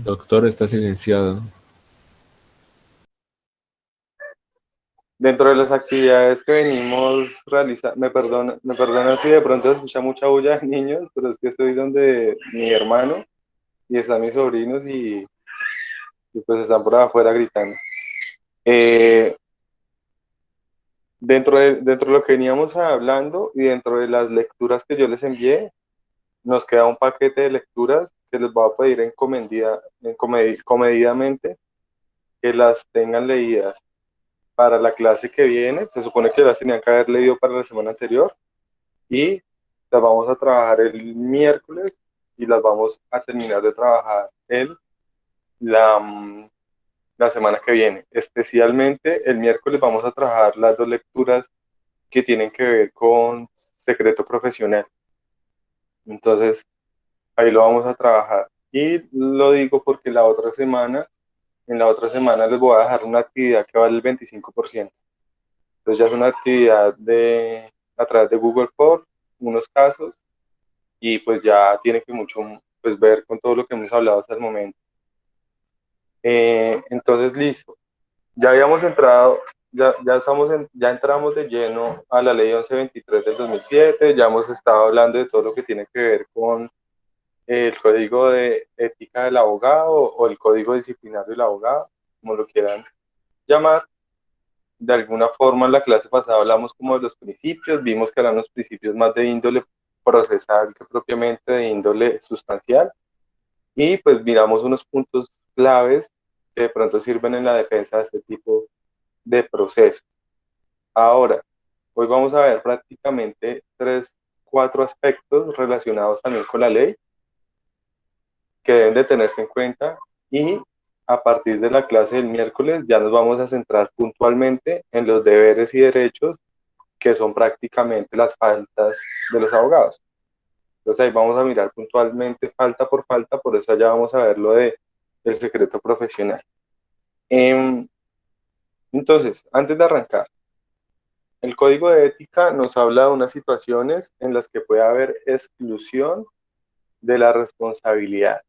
Doctor, está silenciado. Dentro de las actividades que venimos realizando, me perdona si de pronto se escucha mucha bulla de niños, pero es que estoy donde mi hermano y están mis sobrinos y pues están por afuera gritando. Eh, dentro de lo que veníamos hablando y dentro de las lecturas que yo les envié, nos queda un paquete de lecturas que les voy a pedir comedidamente que las tengan leídas para la clase que viene. Se supone que las tenían que haber leído para la semana anterior y las vamos a trabajar el miércoles y las vamos a terminar de trabajar la, la semana que viene. Especialmente el miércoles vamos a trabajar las dos lecturas que tienen que ver con secreto profesional. Entonces, ahí lo vamos a trabajar. Y lo digo porque en la otra semana les voy a dejar una actividad que vale el 25%. Entonces ya es una actividad a través de Google Forms, unos casos, y pues ya tiene que mucho pues, ver con todo lo que hemos hablado hasta el momento. Entonces, listo. Ya habíamos entrado, ya entramos de lleno a la ley 1123 del 2007, ya hemos estado hablando de todo lo que tiene que ver con el código de ética del abogado o el código disciplinario del abogado, como lo quieran llamar. De alguna forma en la clase pasada hablamos como de los principios, vimos que eran los principios más de índole procesal que propiamente de índole sustancial y pues miramos unos puntos claves que de pronto sirven en la defensa de este tipo de proceso. Ahora, hoy vamos a ver prácticamente cuatro aspectos relacionados también con la ley que deben de tenerse en cuenta y a partir de la clase del miércoles ya nos vamos a centrar puntualmente en los deberes y derechos que son prácticamente las faltas de los abogados. Entonces ahí vamos a mirar puntualmente falta por falta, por eso ya vamos a ver lo de el secreto profesional. Entonces, antes de arrancar, el código de ética nos habla de unas situaciones en las que puede haber exclusión de la responsabilidad.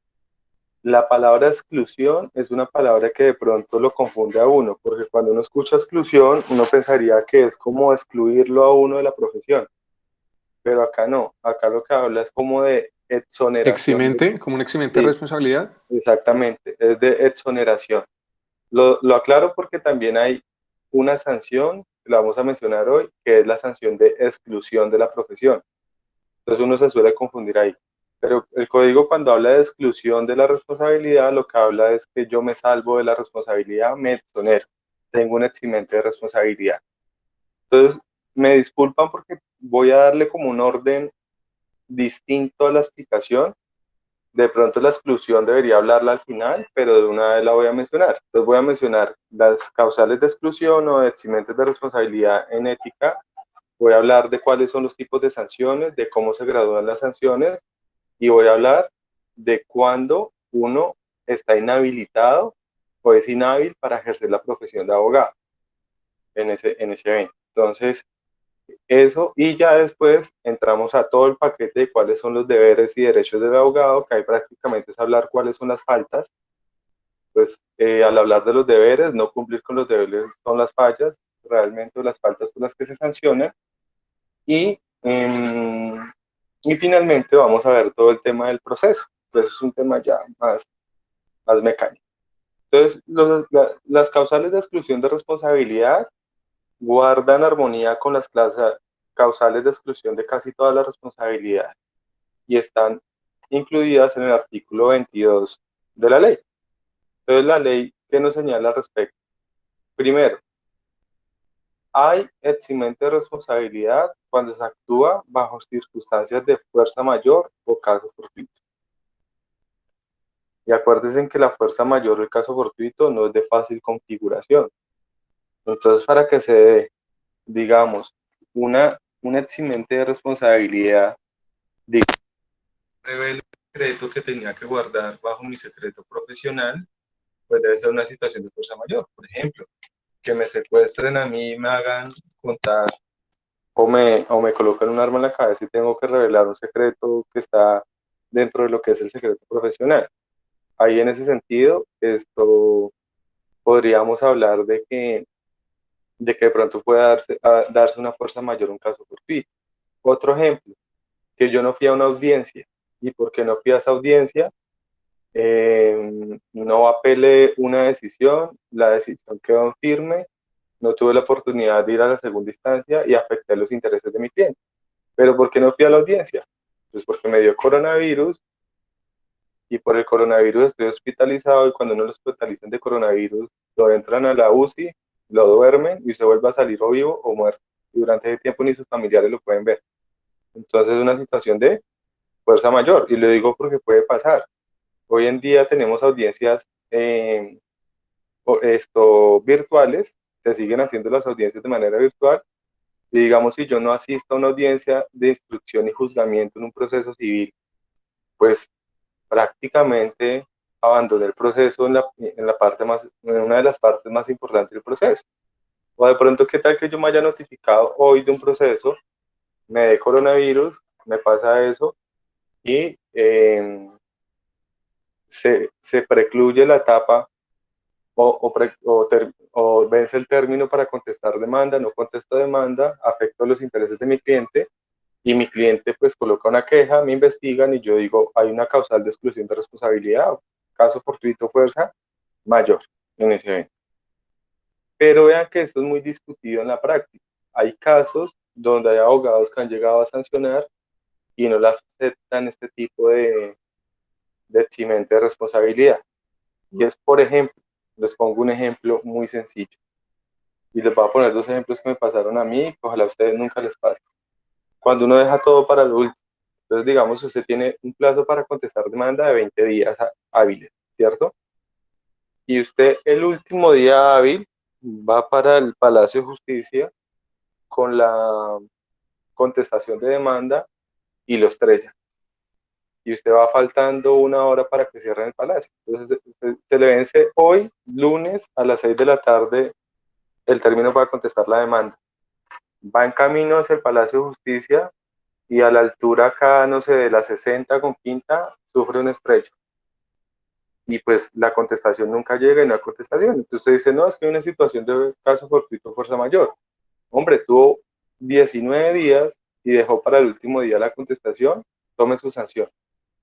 La palabra exclusión es una palabra que de pronto lo confunde a uno, porque cuando uno escucha exclusión, uno pensaría que es como excluirlo a uno de la profesión, pero acá no, acá lo que habla es como de exoneración. Eximente, como un eximente de Sí, responsabilidad. exactamente, es de exoneración. Lo aclaro porque también hay una sanción, que la vamos a mencionar hoy, que es la sanción de exclusión de la profesión. Entonces uno se suele confundir ahí. Pero el código cuando habla de exclusión de la responsabilidad, lo que habla es que yo me salvo de la responsabilidad, me exonero, tengo un eximente de responsabilidad. Entonces, me disculpan porque voy a darle como un orden distinto a la explicación. De pronto la exclusión debería hablarla al final, pero de una vez la voy a mencionar. Entonces voy a mencionar las causales de exclusión o de eximentes de responsabilidad en ética. Voy a hablar de cuáles son los tipos de sanciones, de cómo se gradúan las sanciones y voy a hablar de cuándo uno está inhabilitado o es inhábil para ejercer la profesión de abogado en ese evento. Entonces, eso, y ya después entramos a todo el paquete de cuáles son los deberes y derechos del abogado, que ahí prácticamente es hablar cuáles son las faltas. Pues al hablar de los deberes, no cumplir con los deberes son las fallas, realmente las faltas son las que se sancionan. Y, y finalmente vamos a ver todo el tema del proceso, pues es un tema ya más mecánico. Entonces, las causales de exclusión de responsabilidad guardan armonía con las causales de exclusión de casi todas las responsabilidades y están incluidas en el artículo 22 de la ley. Entonces, la ley que nos señala al respecto. Primero, hay eximente de responsabilidad cuando se actúa bajo circunstancias de fuerza mayor o caso fortuito. Y acuérdense en que la fuerza mayor o el caso fortuito no es de fácil configuración. Entonces, para que se dé, digamos, una eximente de responsabilidad, digamos, revelo el secreto que tenía que guardar bajo mi secreto profesional, pues debe ser una situación de fuerza mayor. Por ejemplo, que me secuestren a mí y me hagan contar o me colocan un arma en la cabeza y tengo que revelar un secreto que está dentro de lo que es el secreto profesional. ahí en ese sentido, esto podríamos hablar de que de pronto puede darse una fuerza mayor un caso fortuito. Otro ejemplo, que yo no fui a una audiencia, y porque no fui a esa audiencia, no apelé una decisión, la decisión quedó en firme, no tuve la oportunidad de ir a la segunda instancia y afecté los intereses de mi cliente. ¿Pero por qué no fui a la audiencia? Pues porque me dio coronavirus y por el coronavirus estoy hospitalizado, y cuando uno lo hospitalizan de coronavirus, lo entran a la UCI, lo duermen y se vuelve a salir o vivo o muerto. Y durante ese tiempo ni sus familiares lo pueden ver. Entonces es una situación de fuerza mayor, y lo digo porque puede pasar. Hoy en día tenemos audiencias virtuales, se siguen haciendo las audiencias de manera virtual, y digamos, si yo no asisto a una audiencia de instrucción y juzgamiento en un proceso civil, pues prácticamente abandoné el proceso en la parte más, en una de las partes más importantes del proceso. O de pronto, ¿qué tal que yo me haya notificado hoy de un proceso, me dé coronavirus, me pasa eso, y se precluye la etapa o vence el término para contestar demanda, no contesto demanda, afecto los intereses de mi cliente, y mi cliente pues coloca una queja, me investigan y yo digo, hay una causal de exclusión de responsabilidad, caso fortuito fuerza mayor en ese evento. Pero vean que esto es muy discutido en la práctica. Hay casos donde hay abogados que han llegado a sancionar y no le aceptan este tipo de eximente de responsabilidad. Y es, por ejemplo, les pongo un ejemplo muy sencillo. Y les voy a poner dos ejemplos que me pasaron a mí, que ojalá a ustedes nunca les pase. Cuando uno deja todo para el último, entonces digamos, usted tiene un plazo para contestar demanda de 20 días hábiles, ¿cierto? Y usted el último día hábil va para el Palacio de Justicia con la contestación de demanda y lo estrella. Y usted va faltando una hora para que cierren el palacio. Entonces se le vence hoy, lunes, a las 6 de la tarde, el término para contestar la demanda. Va en camino hacia el Palacio de Justicia y a la altura acá, no sé, de la 60 con Quinta, sufre un estrecho. Y pues la contestación nunca llega y no hay contestación. Entonces usted dice, no, es que hay una situación de caso fortuito fuerza mayor. Hombre, tuvo 19 días y dejó para el último día la contestación, tome su sanción.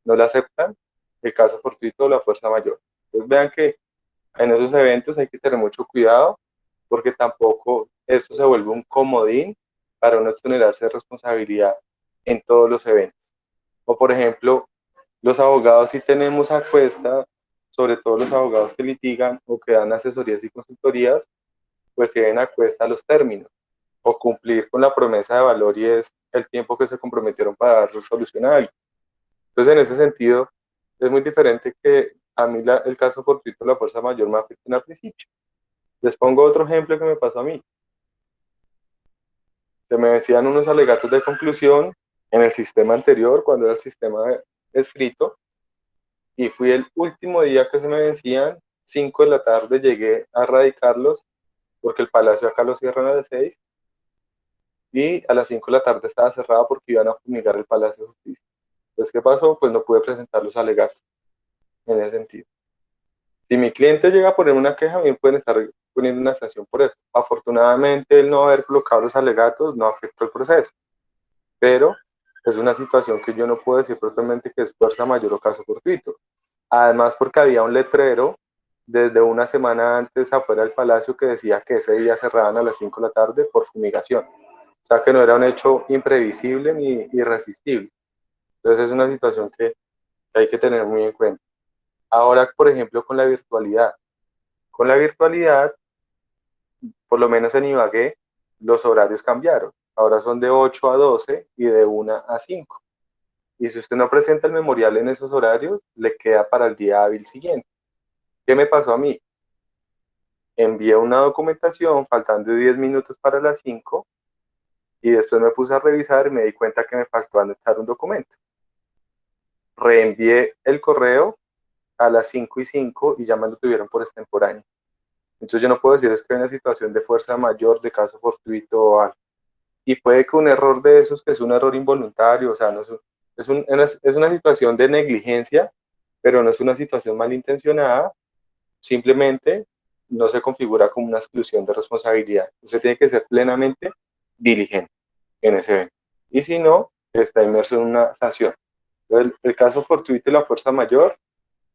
No la aceptan, el caso fortuito o la fuerza mayor. Entonces vean que en esos eventos hay que tener mucho cuidado, porque tampoco esto se vuelve un comodín para no exonerarse de responsabilidad en todos los eventos. O por ejemplo, los abogados sí tenemos a cuesta, sobre todo los abogados que litigan o que dan asesorías y consultorías, pues tienen a cuesta los términos o cumplir con la promesa de valor, y es el tiempo que se comprometieron para dar solución a algo. Entonces, en ese sentido, es muy diferente que a mí el caso fortuito de la fuerza mayor me afecte al principio. Les pongo otro ejemplo que me pasó a mí. Se me decían unos alegatos de conclusión en el sistema anterior, cuando era el sistema escrito, y fui el último día que se me vencían, 5 de la tarde llegué a radicarlos, porque el palacio acá lo cierran a las 6, y a las 5 de la tarde estaba cerrado porque iban a fumigar el Palacio de Justicia. Entonces, ¿qué pasó? Pues no pude presentar los alegatos en ese sentido. Si mi cliente llega a poner una queja, bien pueden estar poniendo una sanción por eso. Afortunadamente, el no haber colocado los alegatos no afectó el proceso, pero es una situación que yo no puedo decir propiamente que es fuerza mayor o caso fortuito. Además, porque había un letrero desde una semana antes afuera del palacio que decía que ese día cerraban a las 5 de la tarde por fumigación. O sea que no era un hecho imprevisible ni irresistible. Entonces es una situación que hay que tener muy en cuenta. Ahora, por ejemplo, con la virtualidad. Con la virtualidad, por lo menos en Ibagué, los horarios cambiaron. Ahora son de 8 a 12 y de 1 a 5. Y si usted no presenta el memorial en esos horarios, le queda para el día hábil siguiente. ¿Qué me pasó a mí? Envié una documentación faltando 10 minutos para las 5, y después me puse a revisar y me di cuenta que me faltó anexar un documento. Reenvié el correo a las 5:05 y ya me lo tuvieron por extemporáneo. Entonces yo no puedo decir es que hay una situación de fuerza mayor, de caso fortuito o algo. Y puede que un error de esos, que es un error involuntario, o sea, no es una situación de negligencia, pero no es una situación malintencionada, simplemente no se configura como una exclusión de responsabilidad. Usted tiene que ser plenamente diligente en ese evento. Y si no, está inmerso en una sanción. Entonces, el caso fortuito y la fuerza mayor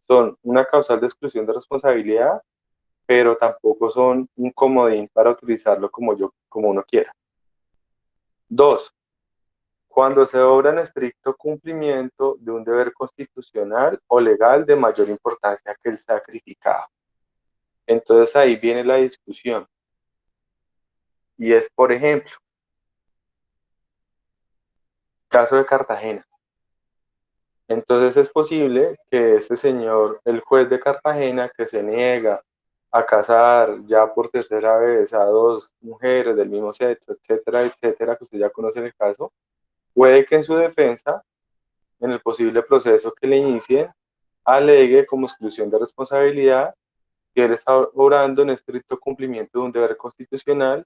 son una causal de exclusión de responsabilidad, pero tampoco son un comodín para utilizarlo como uno quiera. Dos, cuando se obra en estricto cumplimiento de un deber constitucional o legal de mayor importancia que el sacrificado. Entonces ahí viene la discusión. Y es, por ejemplo, caso de Cartagena. Entonces es posible que este señor, el juez de Cartagena, que se niega a casar ya por tercera vez a dos mujeres del mismo sexo, etcétera, etcétera, que usted ya conoce el caso, puede que en su defensa, en el posible proceso que le inicien, alegue como exclusión de responsabilidad que él está obrando en estricto cumplimiento de un deber constitucional,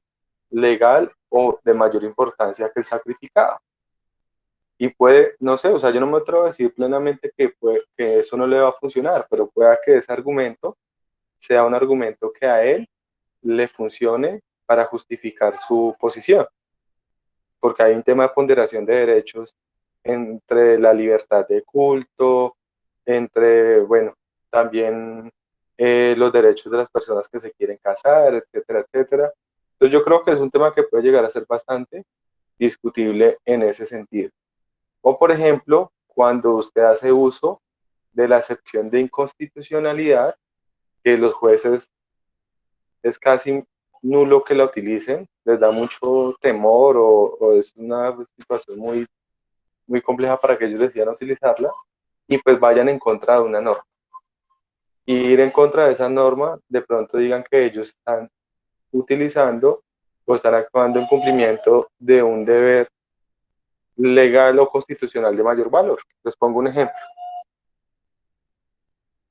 legal o de mayor importancia que el sacrificado. Y puede, no sé, o sea, yo no me atrevo a decir plenamente que eso no le va a funcionar, pero pueda que ese argumento sea un argumento que a él le funcione para justificar su posición, porque hay un tema de ponderación de derechos entre la libertad de culto, entre, bueno, también los derechos de las personas que se quieren casar, etcétera, etcétera. Entonces yo creo que es un tema que puede llegar a ser bastante discutible en ese sentido. O, por ejemplo, cuando usted hace uso de la excepción de inconstitucionalidad, que los jueces es casi nulo que la utilicen, les da mucho temor o es una situación muy compleja para que ellos decidan utilizarla y pues vayan en contra de una norma. Y ir en contra de esa norma, de pronto digan que ellos están utilizando o están actuando en cumplimiento de un deber legal o constitucional de mayor valor. Les pongo un ejemplo.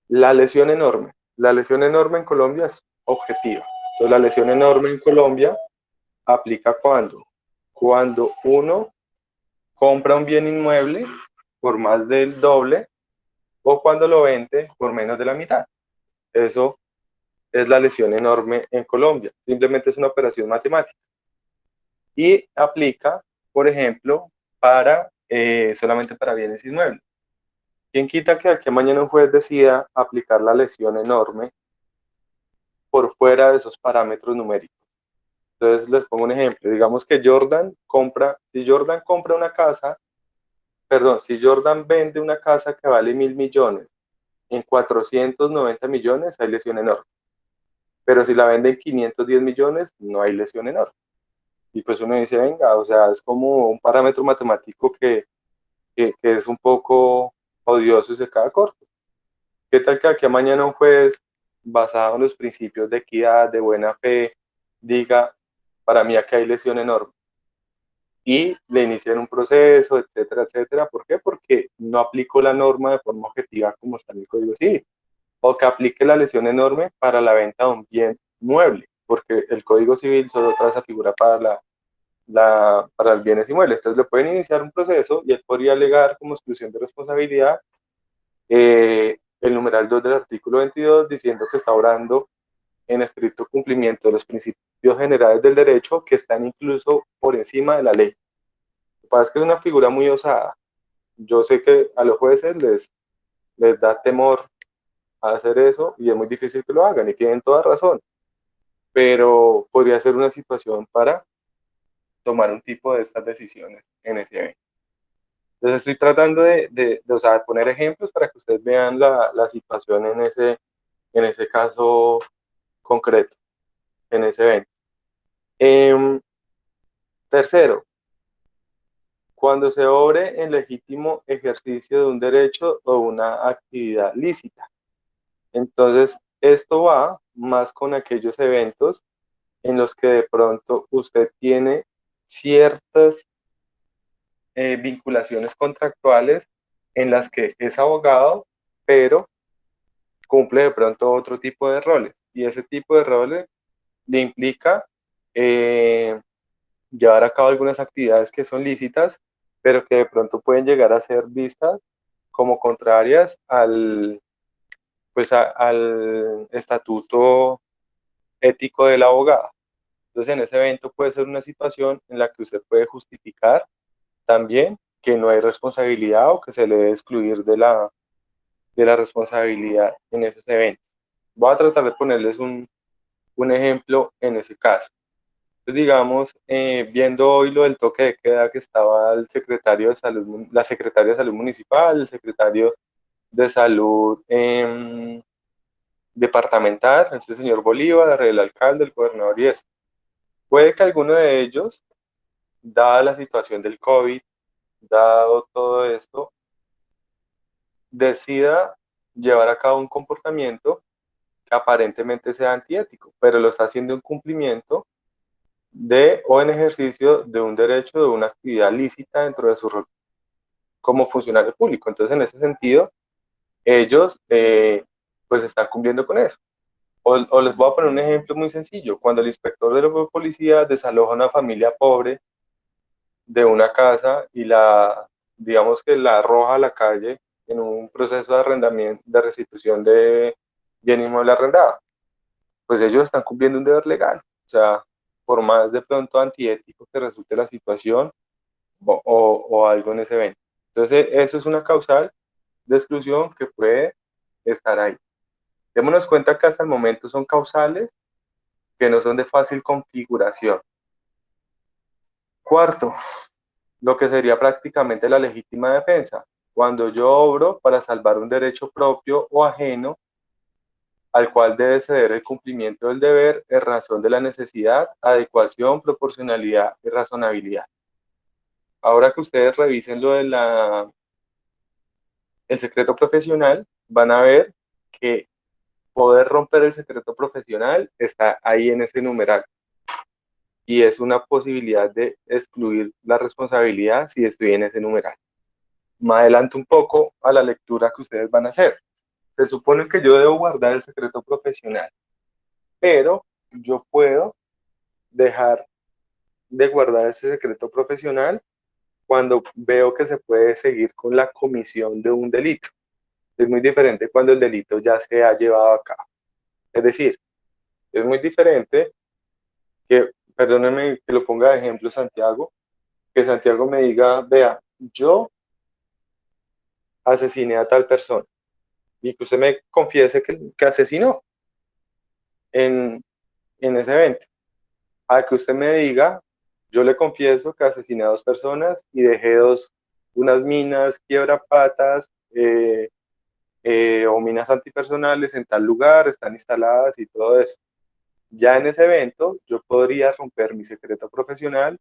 La lesión enorme. La lesión enorme en Colombia es objetiva. Entonces, la lesión enorme en Colombia aplica cuando uno compra un bien inmueble por más del doble o cuando lo vende por menos de la mitad. Eso es la lesión enorme en Colombia. Simplemente es una operación matemática. Y aplica, por ejemplo, solamente para bienes inmuebles. ¿Quién quita que aquí mañana un juez decida aplicar la lesión enorme por fuera de esos parámetros numéricos? Entonces les pongo un ejemplo. Digamos que si Jordan compra una casa, perdón, si Jordan vende una casa que vale 1.000 millones en 490 millones, hay lesión enorme. Pero si la vende en 510 millones, no hay lesión enorme. Y pues uno dice, venga, o sea, es como un parámetro matemático que es un poco odioso y se queda corto. ¿Qué tal que aquí a mañana un juez, basado en los principios de equidad, de buena fe, diga, para mí aquí hay lesión enorme? Y le inician un proceso, etcétera, etcétera. ¿Por qué? Porque no aplicó la norma de forma objetiva como está en el Código Civil. O que aplique la lesión enorme para la venta de un bien mueble, porque el Código Civil solo trae esa figura para los bienes inmuebles. Entonces le pueden iniciar un proceso y él podría alegar como exclusión de responsabilidad el numeral 2 del artículo 22 diciendo que está obrando en estricto cumplimiento de los principios generales del derecho que están incluso por encima de la ley. Lo que pasa es que es una figura muy osada. Yo sé que a los jueces les da temor a hacer eso y es muy difícil que lo hagan y tienen toda razón, pero podría ser una situación para tomar un tipo de estas decisiones en ese evento. Entonces estoy tratando o sea, de poner ejemplos para que ustedes vean la situación en ese caso concreto, en ese evento. Tercero, cuando se obre en legítimo ejercicio de un derecho o una actividad lícita. Entonces, esto va más con aquellos eventos en los que de pronto usted tiene ciertas vinculaciones contractuales en las que es abogado, pero cumple de pronto otro tipo de roles. Y ese tipo de roles le implica eh, llevar a cabo algunas actividades que son lícitas, pero que de pronto pueden llegar a ser vistas como contrarias al, pues al estatuto ético del abogado. Entonces, en ese evento puede ser una situación en la que usted puede justificar también que no hay responsabilidad o que se le debe excluir de la responsabilidad en esos eventos. Voy a tratar de ponerles un ejemplo en ese caso. Entonces, digamos, viendo hoy lo del toque de queda que estaba el secretario de salud, la secretaria de salud municipal, el secretario de salud departamental, este señor Bolívar, el alcalde, el gobernador y eso. Puede que alguno de ellos, dada la situación del COVID, dado todo esto, decida llevar a cabo un comportamiento que aparentemente sea antiético, pero lo está haciendo en cumplimiento de o en ejercicio de un derecho, de una actividad lícita dentro de su rol como funcionario público. Entonces, en ese sentido, ellos pues están cumpliendo con eso. O les voy a poner un ejemplo muy sencillo. Cuando el inspector de la policía desaloja a una familia pobre de una casa y digamos que la arroja a la calle en un proceso de arrendamiento, de restitución de bien inmueble arrendado, pues ellos están cumpliendo un deber legal. O sea, por más de pronto antiético que resulte la situación o algo en ese evento. Entonces, eso es una causal de exclusión que puede estar ahí. Démonos cuenta que hasta el momento son causales que no son de fácil configuración. Cuarto, lo que sería prácticamente la legítima defensa, cuando yo obro para salvar un derecho propio o ajeno al cual debe ceder el cumplimiento del deber en razón de la necesidad, adecuación, proporcionalidad y razonabilidad. Ahora que ustedes revisen lo de el secreto profesional, van a ver que poder romper el secreto profesional está ahí en ese numeral. Y es una posibilidad de excluir la responsabilidad si estoy en ese numeral. Me adelanto un poco a la lectura que ustedes van a hacer. Se supone que yo debo guardar el secreto profesional, pero yo puedo dejar de guardar ese secreto profesional cuando veo que se puede seguir con la comisión de un delito. Es muy diferente cuando el delito ya se ha llevado a cabo. Es decir, es muy diferente que, perdónenme que lo ponga de ejemplo Santiago, que Santiago me diga, vea, yo asesiné a tal persona y que usted me confiese que asesinó en, en ese evento. A que usted me diga, yo le confieso que asesiné a dos personas y dejé unas minas, quiebrapatas o minas antipersonales en tal lugar, están instaladas y todo eso. Ya en ese evento yo podría romper mi secreto profesional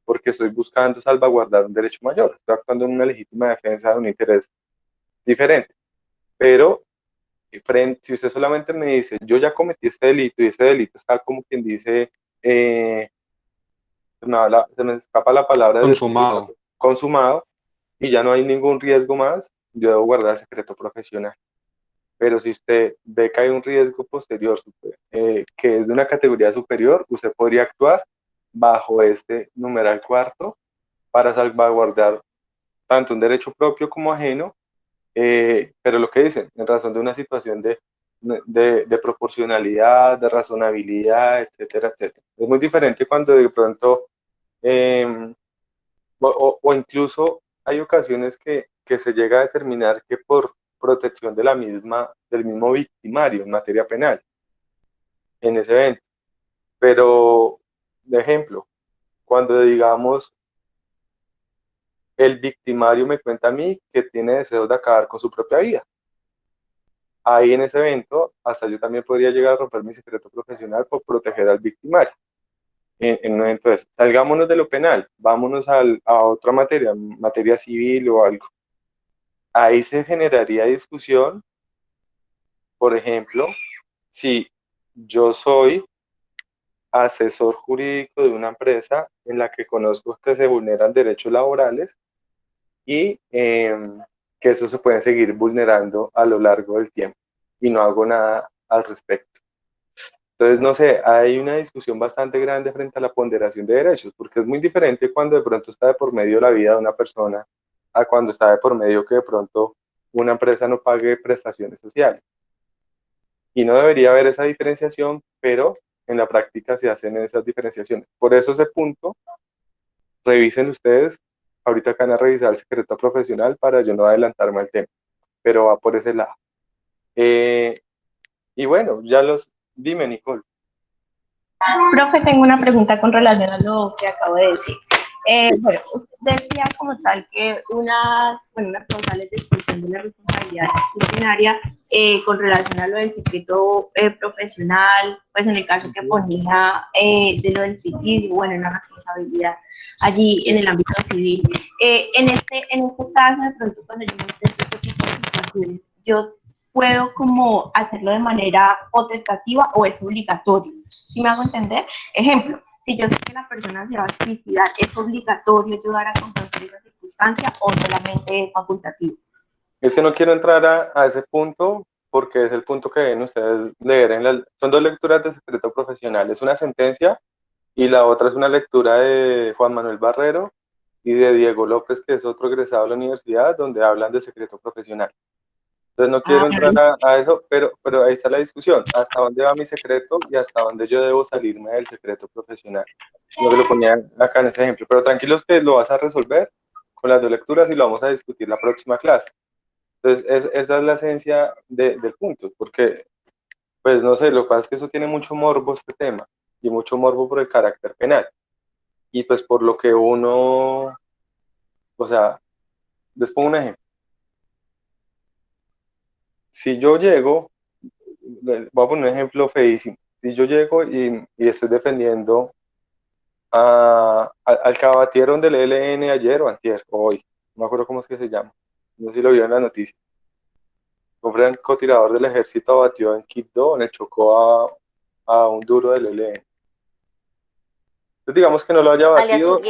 porque estoy buscando salvaguardar un derecho mayor, estoy actuando en una legítima defensa de un interés diferente. Pero si usted solamente me dice, yo ya cometí este delito y este delito está como quien dice, se me escapa la palabra Consumado. consumado y ya no hay ningún riesgo más, yo debo guardar el secreto profesional. Pero si usted ve que hay un riesgo posterior, que es de una categoría superior, usted podría actuar bajo este numeral cuarto para salvaguardar tanto un derecho propio como ajeno, pero lo que dicen, en razón de una situación de proporcionalidad, de razonabilidad, etcétera, etcétera. Es muy diferente cuando de pronto, o incluso hay ocasiones que se llega a determinar que por protección de del mismo victimario en materia penal en ese evento. Pero, de ejemplo, cuando digamos el victimario me cuenta a mí que tiene deseos de acabar con su propia vida. Ahí en ese evento, hasta yo también podría llegar a romper mi secreto profesional por proteger al victimario. En un evento de eso. Salgámonos de lo penal, vámonos a otra materia civil o algo. Ahí se generaría discusión, por ejemplo, si yo soy asesor jurídico de una empresa en la que conozco que se vulneran derechos laborales y que eso se puede seguir vulnerando a lo largo del tiempo y no hago nada al respecto. Entonces, no sé, hay una discusión bastante grande frente a la ponderación de derechos, porque es muy diferente cuando de pronto está de por medio la vida de una persona a cuando está de por medio que de pronto una empresa no pague prestaciones sociales. Y no debería haber esa diferenciación, pero en la práctica se hacen esas diferenciaciones. Por eso ese punto, revisen ustedes, ahorita van a revisar el secreto profesional para yo no adelantarme al tema, pero va por ese lado. Y bueno, dime, Nicole. Profe, tengo una pregunta con relación a lo que acabo de decir. Sí. Bueno, usted decía como tal que unas causales de expulsión de la responsabilidad disciplinaria con relación a lo del secreto profesional, pues en el caso que ponía de lo del suicidio, bueno, una responsabilidad allí en el ámbito civil. En este caso, de pronto, cuando yo me enfrento a este tipo de situaciones, yo puedo como hacerlo de manera potestativa o es obligatorio. ¿Sí me hago entender? Ejemplo, si yo sé que la persona se va a suicidar, ¿es obligatorio ayudar a compensar esa circunstancia o solamente es facultativo? No quiero entrar a ese punto porque es el punto que deben ustedes leer son dos lecturas de secreto profesional, es una sentencia y la otra es una lectura de Juan Manuel Barrero y de Diego López, que es otro egresado de la universidad, donde hablan de secreto profesional. Entonces no quiero entrar a eso, pero ahí está la discusión, hasta dónde va mi secreto y hasta dónde yo debo salirme del secreto profesional. Lo que lo ponía acá en ese ejemplo, pero tranquilos que lo vas a resolver con las dos lecturas y lo vamos a discutir la próxima clase. Entonces, esa es la esencia del punto, porque, pues no sé, lo que pasa es que eso tiene mucho morbo este tema, y mucho morbo por el carácter penal, y pues por lo que uno, o sea, les pongo un ejemplo. Si yo llego, voy a poner un ejemplo feísimo, si yo llego y estoy defendiendo al que abatieron del ELN ayer o antier, o hoy, no me acuerdo cómo es que se llama, no sé si lo vieron en la noticia. Un francotirador del ejército abatió en Quibdó, donde chocó a un duro del ELN. Entonces digamos que no lo haya abatido.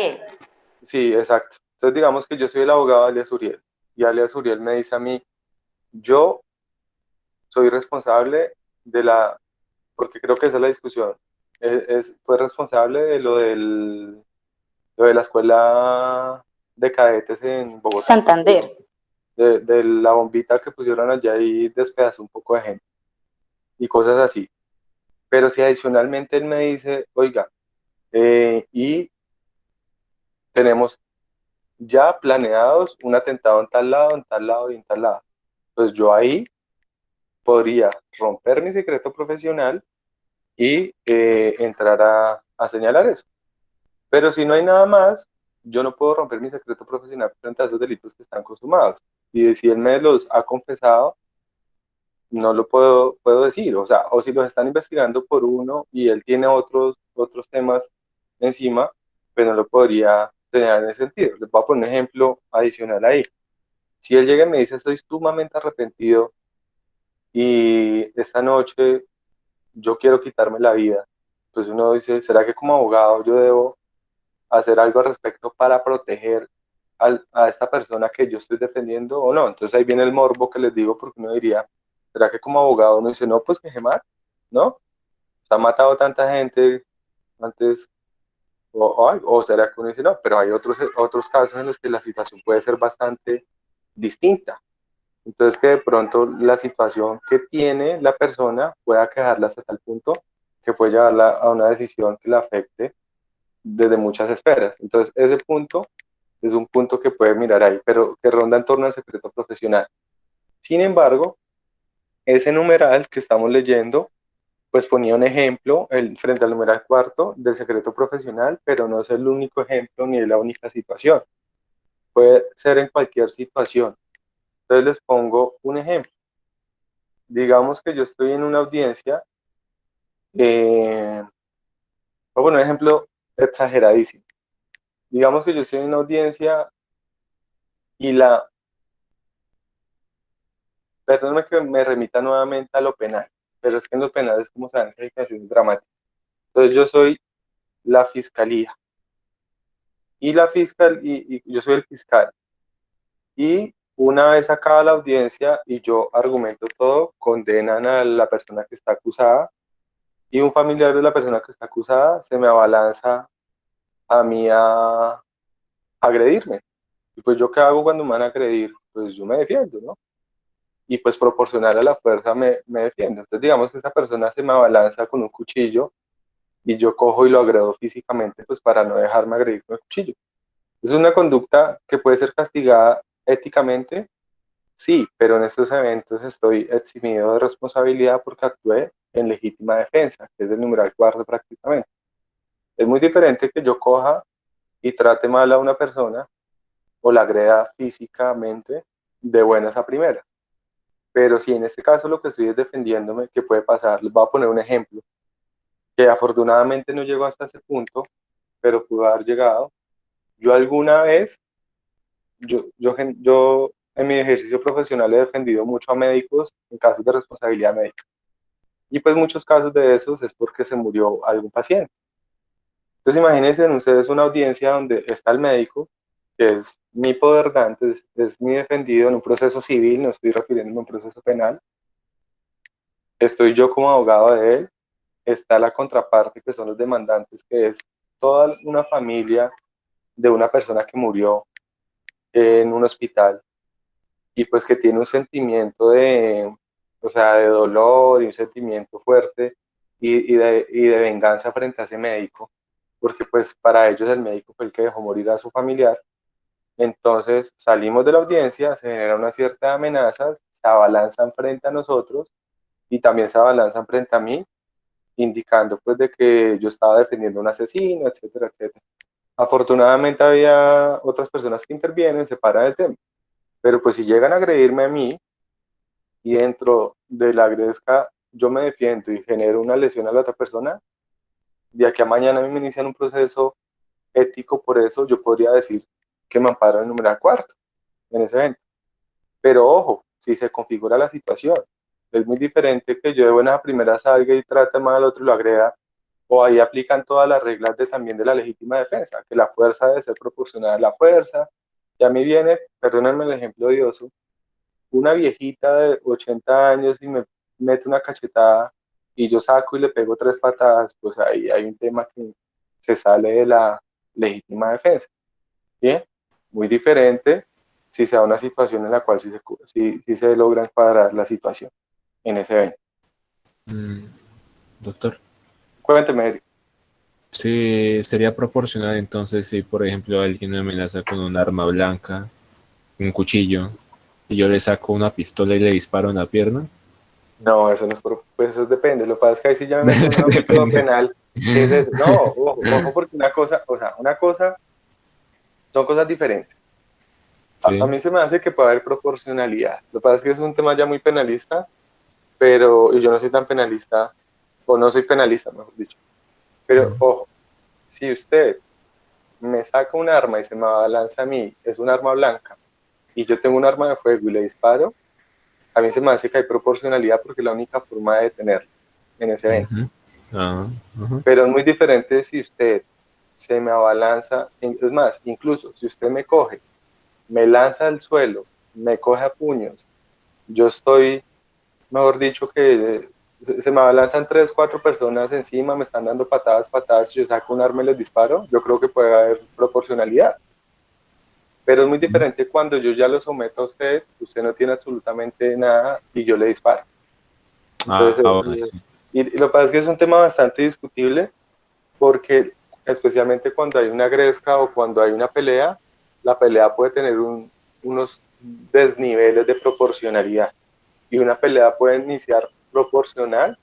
Sí, exacto. Entonces digamos que yo soy el abogado de alias Uriel y alias Uriel me dice a mí, yo soy responsable porque creo que esa es la discusión, fue responsable de lo de la escuela de cadetes en Bogotá. Santander. De la bombita que pusieron allá y despedazó un poco de gente y cosas así. Pero si adicionalmente él me dice, oiga, y tenemos ya planeados un atentado en tal lado, en tal lado y en tal lado, pues yo ahí podría romper mi secreto profesional y entrar a señalar eso. Pero si no hay nada más, yo no puedo romper mi secreto profesional frente a esos delitos que están consumados. Y si él me los ha confesado, no lo puedo decir. O sea, o si los están investigando por uno y él tiene otros temas encima, pues no lo podría tener en ese sentido. Les voy a poner un ejemplo adicional ahí. Si él llega y me dice, estoy sumamente arrepentido y esta noche yo quiero quitarme la vida, pues uno dice, ¿será que como abogado yo debo hacer algo al respecto para proteger a esta persona que yo estoy defendiendo o no? Entonces ahí viene el morbo que les digo, porque uno diría, ¿será que como abogado uno dice, no, pues que Gemar, ¿no? Se ha matado tanta gente antes, o será que uno dice, no, pero hay otros casos en los que la situación puede ser bastante distinta. Entonces que de pronto la situación que tiene la persona pueda quejarla hasta tal punto que puede llevarla a una decisión que la afecte desde muchas esferas. Entonces ese punto es un punto que puede mirar ahí, pero que ronda en torno al secreto profesional. Sin embargo, ese numeral que estamos leyendo, pues ponía un ejemplo frente al numeral cuarto del secreto profesional, pero no es el único ejemplo ni es la única situación. Puede ser en cualquier situación. Entonces les pongo un ejemplo. Digamos que yo estoy en una audiencia, voy a poner un ejemplo exageradísimo. Digamos que yo estoy en una audiencia y perdóname que me remita nuevamente a lo penal, pero es que en lo penal es como saben esas situaciones dramáticas. Entonces yo soy la fiscalía y yo soy el fiscal. Y una vez acaba la audiencia y yo argumento todo, condenan a la persona que está acusada y un familiar de la persona que está acusada se me abalanza a mí a agredirme. Y pues yo qué hago cuando me van a agredir, pues yo me defiendo, ¿no? y pues proporcional a la fuerza me defiendo. Entonces digamos que esa persona se me abalanza con un cuchillo y yo cojo y lo agredo físicamente pues para no dejarme agredir con el cuchillo. Es una conducta que puede ser castigada éticamente, sí, pero en estos eventos estoy eximido de responsabilidad porque actué en legítima defensa, que es el numeral cuarto prácticamente. Es muy diferente que yo coja y trate mal a una persona o la agreda físicamente de buenas a primeras. Pero si en este caso lo que estoy es defendiéndome, ¿qué puede pasar? Les voy a poner un ejemplo, que afortunadamente no llegó hasta ese punto, pero pudo haber llegado. Yo alguna vez, yo en mi ejercicio profesional he defendido mucho a médicos en casos de responsabilidad médica. Y pues muchos casos de esos es porque se murió algún paciente. Entonces imagínense en ustedes una audiencia donde está el médico, que es mi poderdante, es mi defendido en un proceso civil, no estoy refiriéndome a un proceso penal. Estoy yo como abogado de él, está la contraparte, que son los demandantes, que es toda una familia de una persona que murió en un hospital y pues que tiene un sentimiento de, o sea, de dolor y un sentimiento fuerte y de venganza frente a ese médico, porque pues para ellos el médico fue el que dejó morir a su familiar. Entonces salimos de la audiencia, se genera una cierta amenazas, se abalanzan frente a nosotros y también se abalanzan frente a mí, indicando pues de que yo estaba defendiendo a un asesino, etcétera, etcétera. Afortunadamente había otras personas que intervienen, se paran el tema, pero pues si llegan a agredirme a mí y dentro de la agresca yo me defiendo y genero una lesión a la otra persona, de aquí a mañana a mí me inician un proceso ético por eso, yo podría decir que me amparo en el numeral cuarto en ese evento. Pero ojo, si se configura la situación, es muy diferente que yo de buena primera salga y trate mal al otro y lo agreda, o ahí aplican todas las reglas también de la legítima defensa, que la fuerza debe ser proporcional a la fuerza. Ya me viene, perdónenme el ejemplo odioso, una viejita de 80 años y me mete una cachetada y yo saco y le pego 3 patadas, pues ahí hay un tema que se sale de la legítima defensa. ¿Bien? Muy diferente si se da una situación en la cual sí se logra encuadrar la situación en ese evento. Doctor, Cuénteme, Eric. sí, sería proporcional entonces si, por ejemplo, alguien me amenaza con un arma blanca, un cuchillo, y yo le saco una pistola y le disparo en la pierna. No, eso no es, pues eso depende. Lo que pasa es que ahí sí ya me meto en un ámbito Depende. penal. ¿Qué es eso? No, ojo, ojo, porque una cosa, o sea, una cosa, son cosas diferentes. A Sí. mí se me hace que puede haber proporcionalidad. Lo que pasa es que es un tema ya muy penalista, pero y yo no soy tan penalista, o no soy penalista, mejor dicho. Pero ojo, si usted me saca un arma y se me abalanza a mí, es un arma blanca, y yo tengo un arma de fuego y le disparo, a mí se me hace que hay proporcionalidad porque es la única forma de detenerlo en ese evento. Ujú. Ah, ajá. Pero es muy diferente si usted se me abalanza, es más, incluso si usted me coge, me lanza al suelo, me coge a puños, yo estoy, mejor dicho, que se me abalanzan 3, 4 personas encima, me están dando patadas, patadas, yo saco un arma y les disparo, yo creo que puede haber proporcionalidad. Pero es muy diferente cuando yo ya lo someto a usted, usted no tiene absolutamente nada y yo le disparo. Entonces, Bueno, sí. y lo que pasa es que es un tema bastante discutible porque especialmente cuando hay una gresca o cuando hay una pelea, la pelea puede tener unos desniveles de proporcionalidad y una pelea puede iniciar proporcional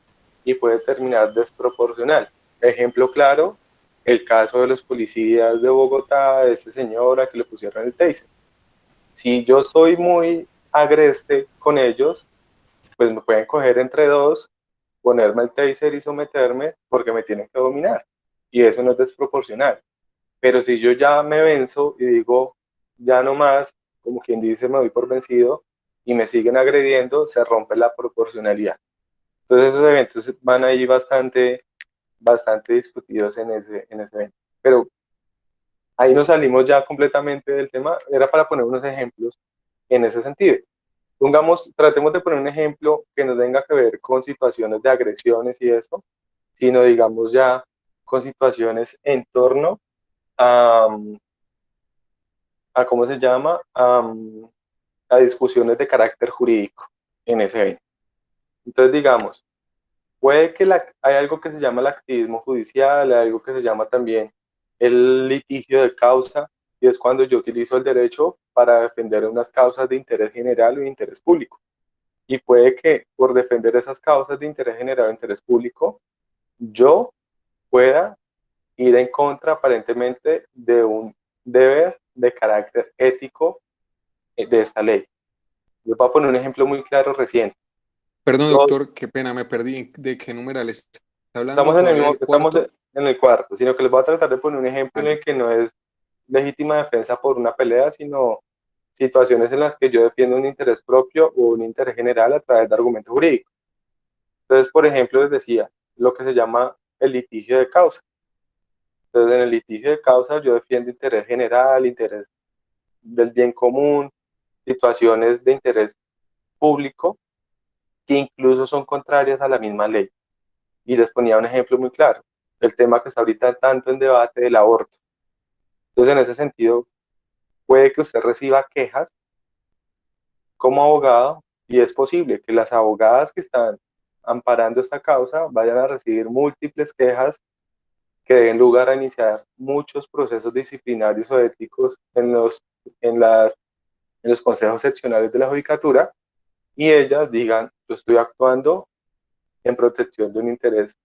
y puede terminar desproporcional. Ejemplo claro, el caso de los policías de Bogotá, de ese señor a que le pusieron el taser. Si yo soy muy agreste con ellos, pues me pueden coger entre dos, ponerme el taser y someterme porque me tienen que dominar. Y eso no es desproporcional. Pero si yo ya me venzo y digo, ya no más, como quien dice, me doy por vencido y me siguen agrediendo, se rompe la proporcionalidad. Entonces esos eventos van ahí bastante discutidos en ese evento. Pero ahí nos salimos ya completamente del tema. Era para poner unos ejemplos en ese sentido. Pongamos, tratemos de poner un ejemplo que no tenga que ver con situaciones de agresiones y eso, sino digamos ya con situaciones en torno a, ¿cómo se llama? A discusiones de carácter jurídico. en ese evento. Entonces, digamos, puede que hay algo que se llama el activismo judicial, hay algo que se llama también el litigio de causa, y es cuando yo utilizo el derecho para defender unas causas de interés general o de interés público. Y puede que por defender esas causas de interés general o interés público, yo pueda ir en contra aparentemente de un deber de carácter ético de esta ley. Les voy a poner un ejemplo muy claro reciente. Perdón, Yo, doctor, qué pena, me perdí. ¿De qué numeral está hablando? estamos en el ¿Todavía mismo, el estamos cuarto? en el cuarto, sino que les voy a tratar de poner un ejemplo Ah, en el que no es legítima defensa por una pelea, sino situaciones en las que yo defiendo un interés propio o un interés general a través de argumentos jurídicos. Entonces, por ejemplo, les decía lo que se llama el litigio de causa. Entonces, en el litigio de causa yo defiendo interés general, interés del bien común, situaciones de interés público que incluso son contrarias a la misma ley. Y les ponía un ejemplo muy claro, el tema que está ahorita tanto en debate del aborto. Entonces, en ese sentido, puede que usted reciba quejas como abogado y es posible que las abogadas que están amparando esta causa vayan a recibir múltiples quejas que den lugar a iniciar muchos procesos disciplinarios o éticos en, las, en los consejos seccionales de la judicatura y ellas digan, yo estoy actuando en protección de un interés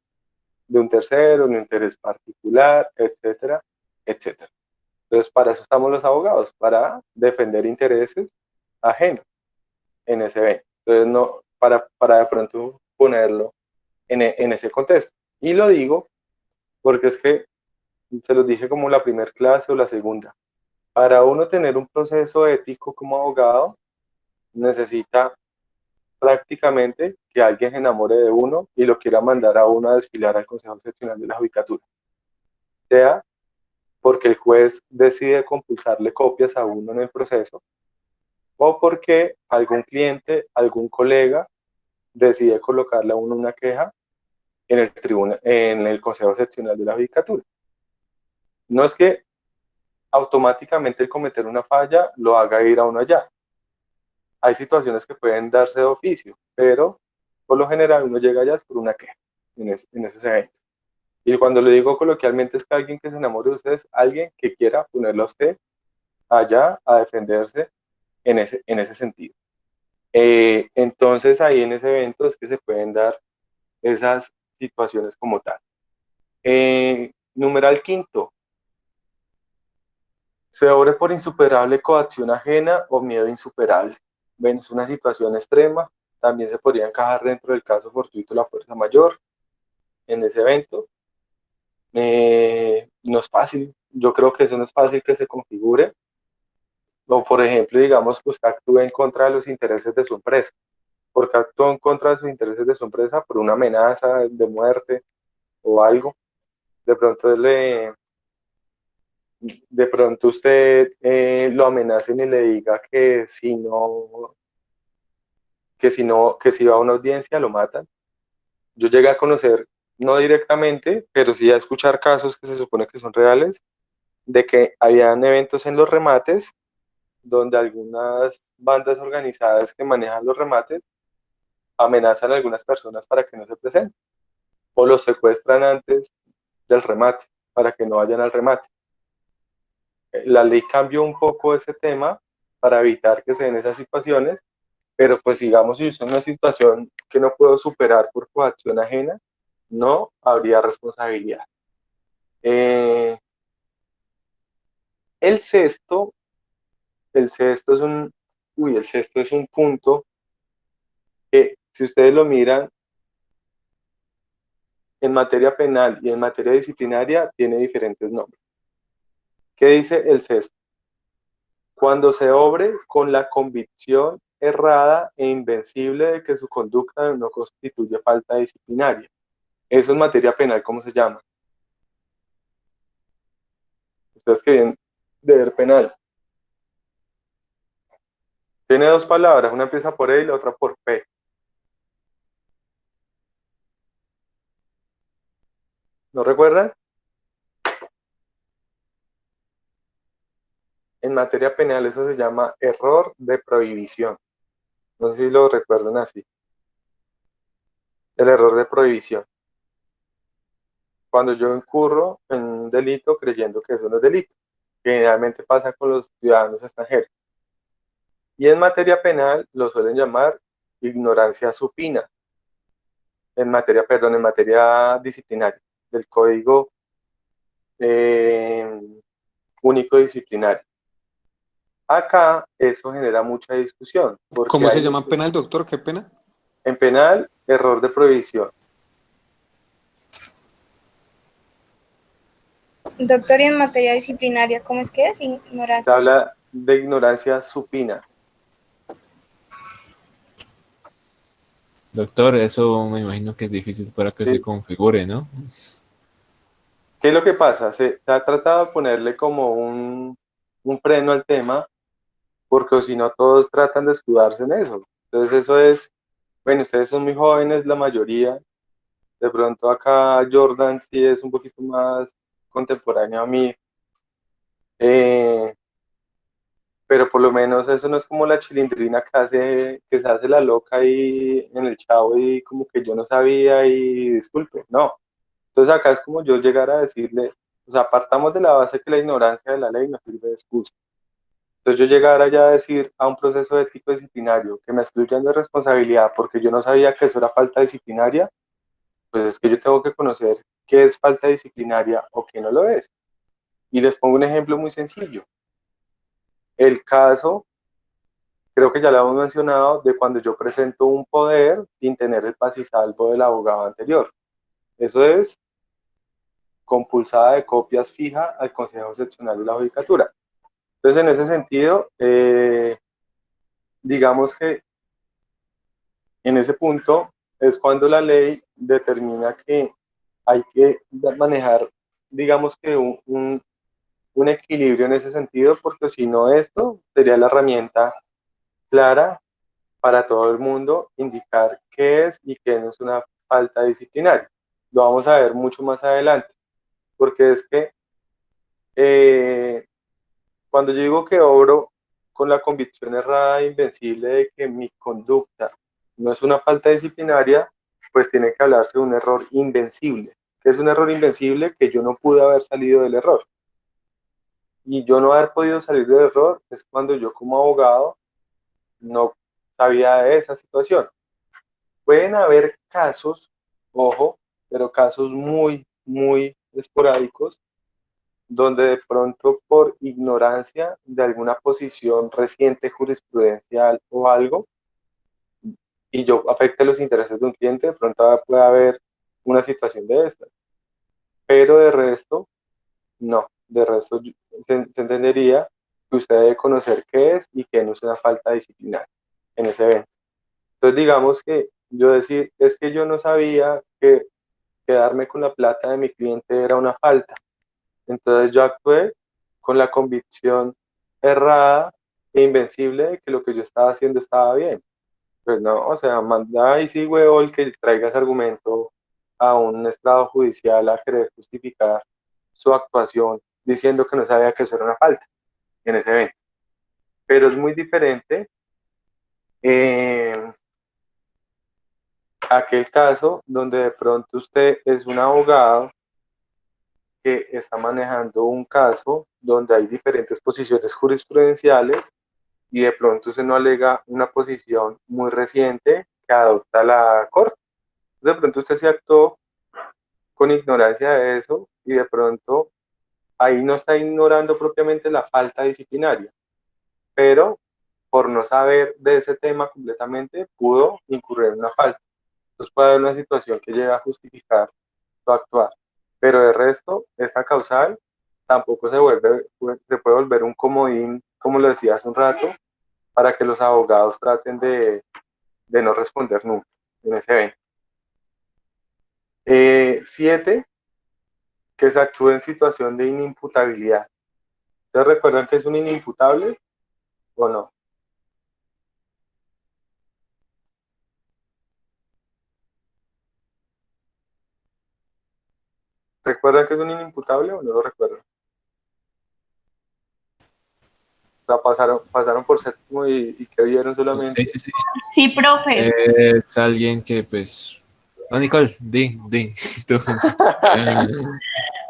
de un tercero, un interés particular, etcétera, etcétera. Entonces, para eso estamos los abogados, para defender intereses ajenos en ese evento. Entonces, no, para de pronto ponerlo en ese contexto. Y lo digo porque es que se los dije como la primera clase o la segunda. Para uno tener un proceso ético como abogado, necesita prácticamente que alguien se enamore de uno y lo quiera mandar a uno a desfilar al Consejo Seccional de la Judicatura. Sea porque el juez decide compulsarle copias a uno en el proceso o porque algún cliente, algún colega decide colocarle a uno una queja en el Consejo Seccional de la Judicatura. No es que automáticamente el cometer una falla lo haga ir a uno allá. Hay situaciones que pueden darse de oficio, pero por lo general uno llega allá por una queja en esos eventos. Y cuando le digo coloquialmente es que alguien que se enamore de usted es alguien que quiera ponerlo a usted allá a defenderse en ese sentido. Entonces ahí en ese evento es que se pueden dar esas situaciones como tal. Numeral quinto, se obre por insuperable coacción ajena o miedo insuperable. Bueno, es una situación extrema, también se podría encajar dentro del caso fortuito la fuerza mayor en ese evento. No es fácil, yo creo que eso no es fácil que se configure. O por ejemplo, digamos que usted actúe en contra de los intereses de su empresa, porque actuó en contra de sus intereses de su empresa por una amenaza de muerte o algo. De pronto de pronto usted lo amenacen y le diga que si va a una audiencia lo matan. Yo llegué a conocer, no directamente, pero sí a escuchar casos que se supone que son reales, de que habían eventos en los remates donde algunas bandas organizadas que manejan los remates amenazan a algunas personas para que no se presenten o los secuestran antes del remate para que no vayan al remate. La ley cambió un poco ese tema para evitar que se den esas situaciones, pero pues digamos, si es una situación que no puedo superar por coacción ajena, no habría responsabilidad. Eh, el sexto, el sexto es un, el sexto es un punto que si ustedes lo miran en materia penal y en materia disciplinaria tiene diferentes nombres. ¿Qué dice el sexto? Cuando se obre con la convicción errada e invencible de que su conducta no constituye falta disciplinaria. Eso es materia penal, ¿cómo se llama? Ustedes que vienen de ver penal. Tiene dos palabras, una empieza por E y la otra por P. ¿No recuerdan? En materia penal eso se llama error de prohibición. No sé si lo recuerdan así. El error de prohibición. Cuando yo incurro en un delito creyendo que eso no es delito, que generalmente pasa con los ciudadanos extranjeros. Y en materia penal lo suelen llamar ignorancia supina, en materia disciplinaria, del Código eh, Único Disciplinario. Acá eso genera mucha discusión, porque ¿Cómo se hay llama muchos, penal, doctor? Qué pena. en penal, error de prohibición. Doctor, y en materia disciplinaria, ¿cómo es que es? Se Ignorancia. habla de ignorancia supina. Doctor, eso me imagino que es difícil para que se ¿Sí? configure, ¿no? ¿Qué es lo que pasa? Se ha tratado de ponerle como un freno al tema, porque si no todos tratan de escudarse en eso. Entonces eso es, bueno, ustedes son muy jóvenes, la mayoría. De pronto acá Jordan sí es un poquito más contemporáneo a mí, eh, pero por lo menos eso no es como la chilindrina que se hace la loca ahí en el chavo y como que yo no sabía y disculpe, no. Entonces acá es como yo llegar a decirle, o sea, partamos de la base que la ignorancia de la ley no sirve de excusa. Entonces yo llegara ya a decir a un proceso ético disciplinario que me excluyan de responsabilidad porque yo no sabía que eso era falta disciplinaria, pues es que yo tengo que conocer qué es falta disciplinaria o qué no lo es. Y les pongo un ejemplo muy sencillo. El caso, creo que ya lo hemos mencionado, de cuando yo presento un poder sin tener el paz y salvo del abogado anterior. Eso es compulsada de copias fija al Consejo Seccional de la Judicatura. Entonces, en ese sentido, digamos que en ese punto es cuando la ley determina que hay que manejar, digamos que un equilibrio en ese sentido, porque si no esto sería la herramienta clara para todo el mundo indicar qué es y qué no es una falta disciplinaria. Lo vamos a ver mucho más adelante, porque es que cuando yo digo que obro con la convicción errada e invencible de que mi conducta no es una falta disciplinaria, pues tiene que hablarse de un error invencible. ¿Qué es un error invencible? Que yo no pude haber salido del error. Y yo no haber podido salir del error es cuando yo como abogado no sabía de esa situación. Pueden haber casos, ojo, pero casos muy, muy esporádicos, donde de pronto por ignorancia de alguna posición reciente jurisprudencial o algo, y yo afecte los intereses de un cliente, de pronto puede haber una situación de esta. Pero de resto, no. De resto, se entendería que usted debe conocer qué es y qué no es una falta disciplinaria en ese evento. Entonces, digamos que yo decir, es que yo no sabía que quedarme con la plata de mi cliente era una falta. Entonces yo actué con la convicción errada e invencible de que lo que yo estaba haciendo estaba bien. Pues no, o sea, manda y sí, huevón, que traiga ese argumento a un estrado judicial a querer justificar su actuación diciendo que no sabía que eso era una falta en ese evento. Pero es muy diferente aquel caso donde de pronto usted es un abogado que está manejando un caso donde hay diferentes posiciones jurisprudenciales y de pronto se no alega una posición muy reciente que adopta la Corte. De pronto usted se actuó con ignorancia de eso y de pronto ahí no está ignorando propiamente la falta disciplinaria, pero por no saber de ese tema completamente pudo incurrir en una falta. Entonces puede haber una situación que llega a justificar su actuar. Pero de resto, esta causal tampoco se puede volver un comodín, como lo decía hace un rato, para que los abogados traten de no responder nunca en ese evento. 7, que se actúe en situación de inimputabilidad. ¿Ustedes recuerdan que es un inimputable o no? ¿Recuerdan que es un inimputable o no lo recuerdan? sea, pasaron por séptimo y que vieron solamente. Sí, sí, sí. Sí, profe. Es alguien que, pues... No, Nicole, di. Tú.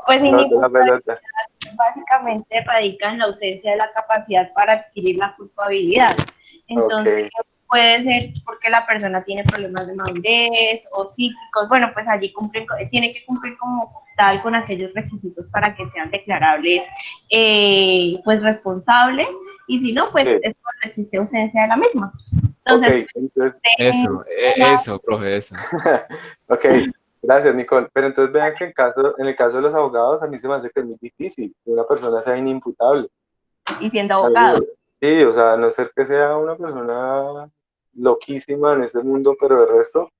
Pues Pelota, la inimputabilidad pelota. básicamente radica en la ausencia de la capacidad para adquirir la culpabilidad. Entonces, Ok, puede ser porque la persona tiene problemas de madurez o psíquicos. Bueno, pues allí tiene que cumplir como tal con aquellos requisitos para que sean declarables, pues responsables. Y si no, pues sí. es cuando existe ausencia de la misma. Ok, Entonces, entonces, Eso, profe, eso. ok, gracias, Nicole. Pero entonces vean que en el caso de los abogados, a mí se me hace que es muy difícil que una persona sea inimputable. y siendo abogado. Sí, o sea, a no ser que sea una persona loquísima en este mundo, pero de resto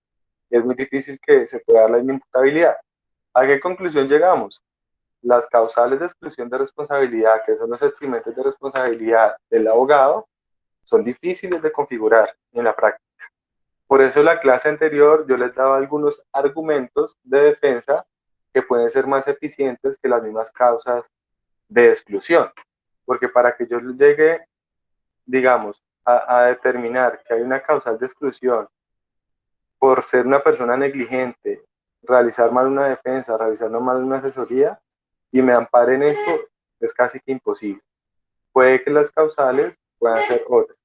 es muy difícil que se pueda dar la inimputabilidad. ¿A qué conclusión llegamos? Las causales de exclusión de responsabilidad, que son los eximentes de responsabilidad del abogado, son difíciles de configurar en la práctica. Por eso en la clase anterior yo les daba algunos argumentos de defensa que pueden ser más eficientes que las mismas causas de exclusión. Porque para que yo llegue, digamos, a determinar que hay una causal de exclusión por ser una persona negligente, realizar mal una defensa, realizar mal una asesoría, y me amparen esto, es casi que imposible. Puede que las causales puedan ser otras.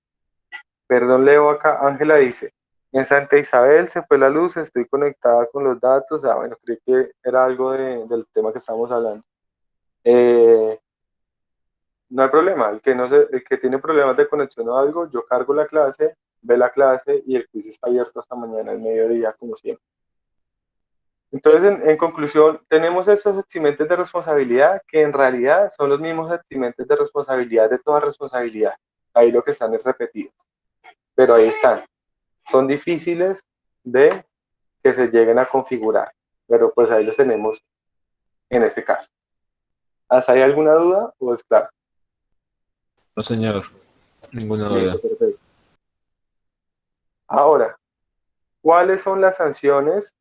Perdón, leo acá, Ángela dice, en Santa Isabel se fue la luz, estoy conectada con los datos. Ah, bueno, creí que era algo del tema que estamos hablando. No hay problema, el que tiene problemas de conexión o algo, yo cargo la clase, ve la clase y el quiz está abierto hasta mañana al mediodía, como siempre. Entonces, en conclusión, tenemos esos eximentes de responsabilidad que en realidad son los mismos eximentes de responsabilidad de toda responsabilidad. Ahí lo que están es repetido, pero ahí están. Son difíciles de que se lleguen a configurar, pero pues ahí los tenemos en este caso. ¿Hasta hay alguna duda o es claro? No, señor, ninguna duda. Listo, perfecto. Ahora, ¿cuáles son las sanciones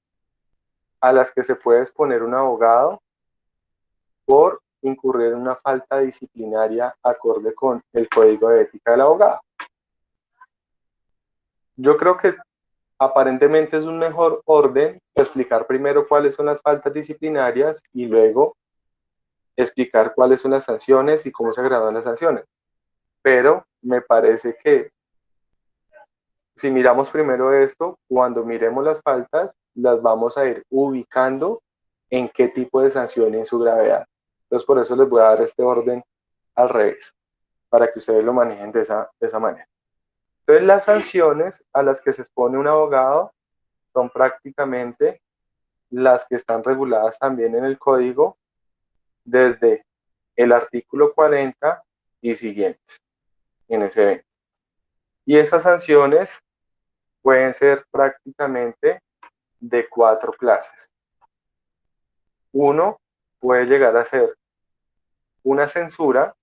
a las que se puede exponer un abogado por incurrir en una falta disciplinaria acorde con el Código de Ética del Abogado? Yo creo que aparentemente es un mejor orden explicar primero cuáles son las faltas disciplinarias y luego explicar cuáles son las sanciones y cómo se gradúan las sanciones. Pero me parece que si miramos primero esto, cuando miremos las faltas, las vamos a ir ubicando en qué tipo de sanción y en su gravedad. Entonces, por eso les voy a dar este orden al revés, para que ustedes lo manejen de esa manera. Entonces, las sanciones a las que se expone un abogado son prácticamente las que están reguladas también en el código desde el artículo 40 y siguientes en ese evento. Y esas sanciones pueden ser prácticamente de 4 clases. Uno puede llegar a ser una censura,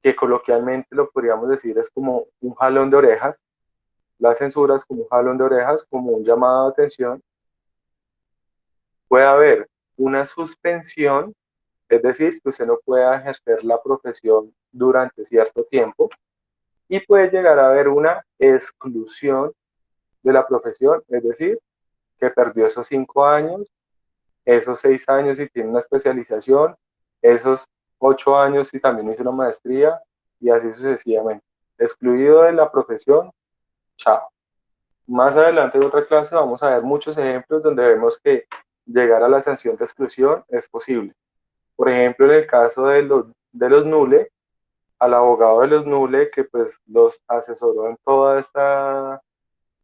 que coloquialmente lo podríamos decir es como un jalón de orejas. La censura es como un jalón de orejas, como un llamado de atención. Puede haber una suspensión, es decir, que usted no pueda ejercer la profesión durante cierto tiempo. Y puede llegar a haber una exclusión de la profesión, es decir, que perdió esos 5 años, esos 6 años si tiene una especialización, esos 8 años si también hizo una maestría, y así sucesivamente. Excluido de la profesión, chao. Más adelante en otra clase vamos a ver muchos ejemplos donde vemos que llegar a la sanción de exclusión es posible. Por ejemplo, en el caso de los NULE, al abogado de los NULE, que pues los asesoró en toda esta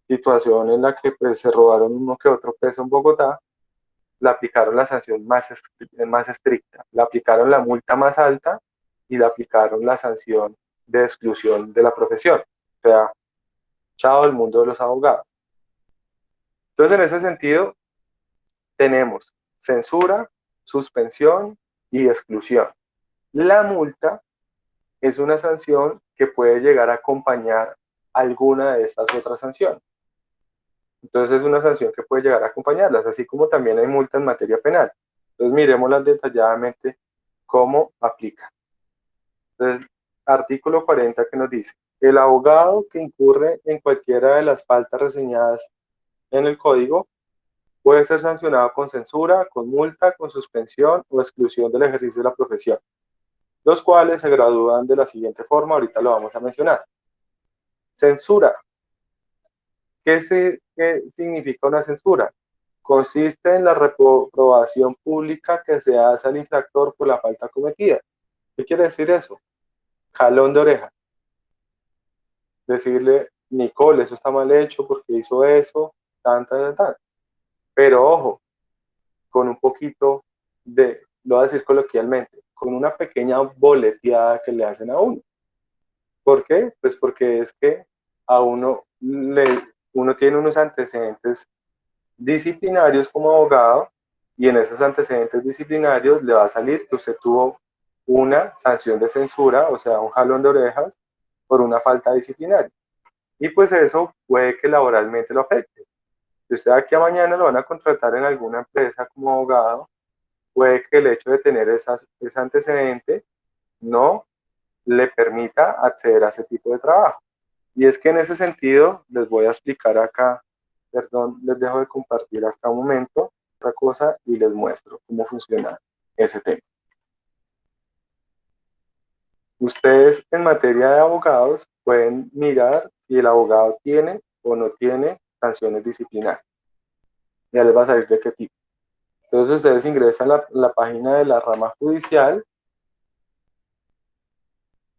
situación en la que pues se robaron uno que otro peso en Bogotá, le aplicaron la sanción más estricta, le aplicaron la multa más alta y le aplicaron la sanción de exclusión de la profesión. O sea, chao el mundo de los abogados. Entonces, en ese sentido, tenemos censura, suspensión y exclusión. La multa es una sanción que puede llegar a acompañar alguna de estas otras sanciones. Entonces es una sanción que puede llegar a acompañarlas, así como también hay multa en materia penal. Entonces miremoslas detalladamente cómo aplica. Entonces, artículo 40 que nos dice, el abogado que incurre en cualquiera de las faltas reseñadas en el código puede ser sancionado con censura, con multa, con suspensión o exclusión del ejercicio de la profesión, los cuales se gradúan de la siguiente forma, ahorita lo vamos a mencionar. Censura. ¿Qué significa una censura? Consiste en la reprobación pública que se hace al infractor por la falta cometida. ¿Qué quiere decir eso? Jalón de oreja. Decirle, Nicole, eso está mal hecho porque hizo eso, tan. Pero ojo, con un poquito lo voy a decir coloquialmente, con una pequeña boleteada que le hacen a uno. ¿Por qué? Pues porque es que a uno tiene unos antecedentes disciplinarios como abogado y en esos antecedentes disciplinarios le va a salir que usted tuvo una sanción de censura, o sea, un jalón de orejas por una falta disciplinaria. Y pues eso puede que laboralmente lo afecte. Si usted aquí a mañana lo van a contratar en alguna empresa como abogado, puede que el hecho de tener ese antecedente no le permita acceder a ese tipo de trabajo. Y es que en ese sentido, les voy a explicar acá, perdón, les dejo de compartir acá un momento, otra cosa, y les muestro cómo funciona ese tema. Ustedes en materia de abogados pueden mirar si el abogado tiene o no tiene sanciones disciplinarias. Ya les va a salir de qué tipo. Entonces ustedes ingresan a la página de la rama judicial.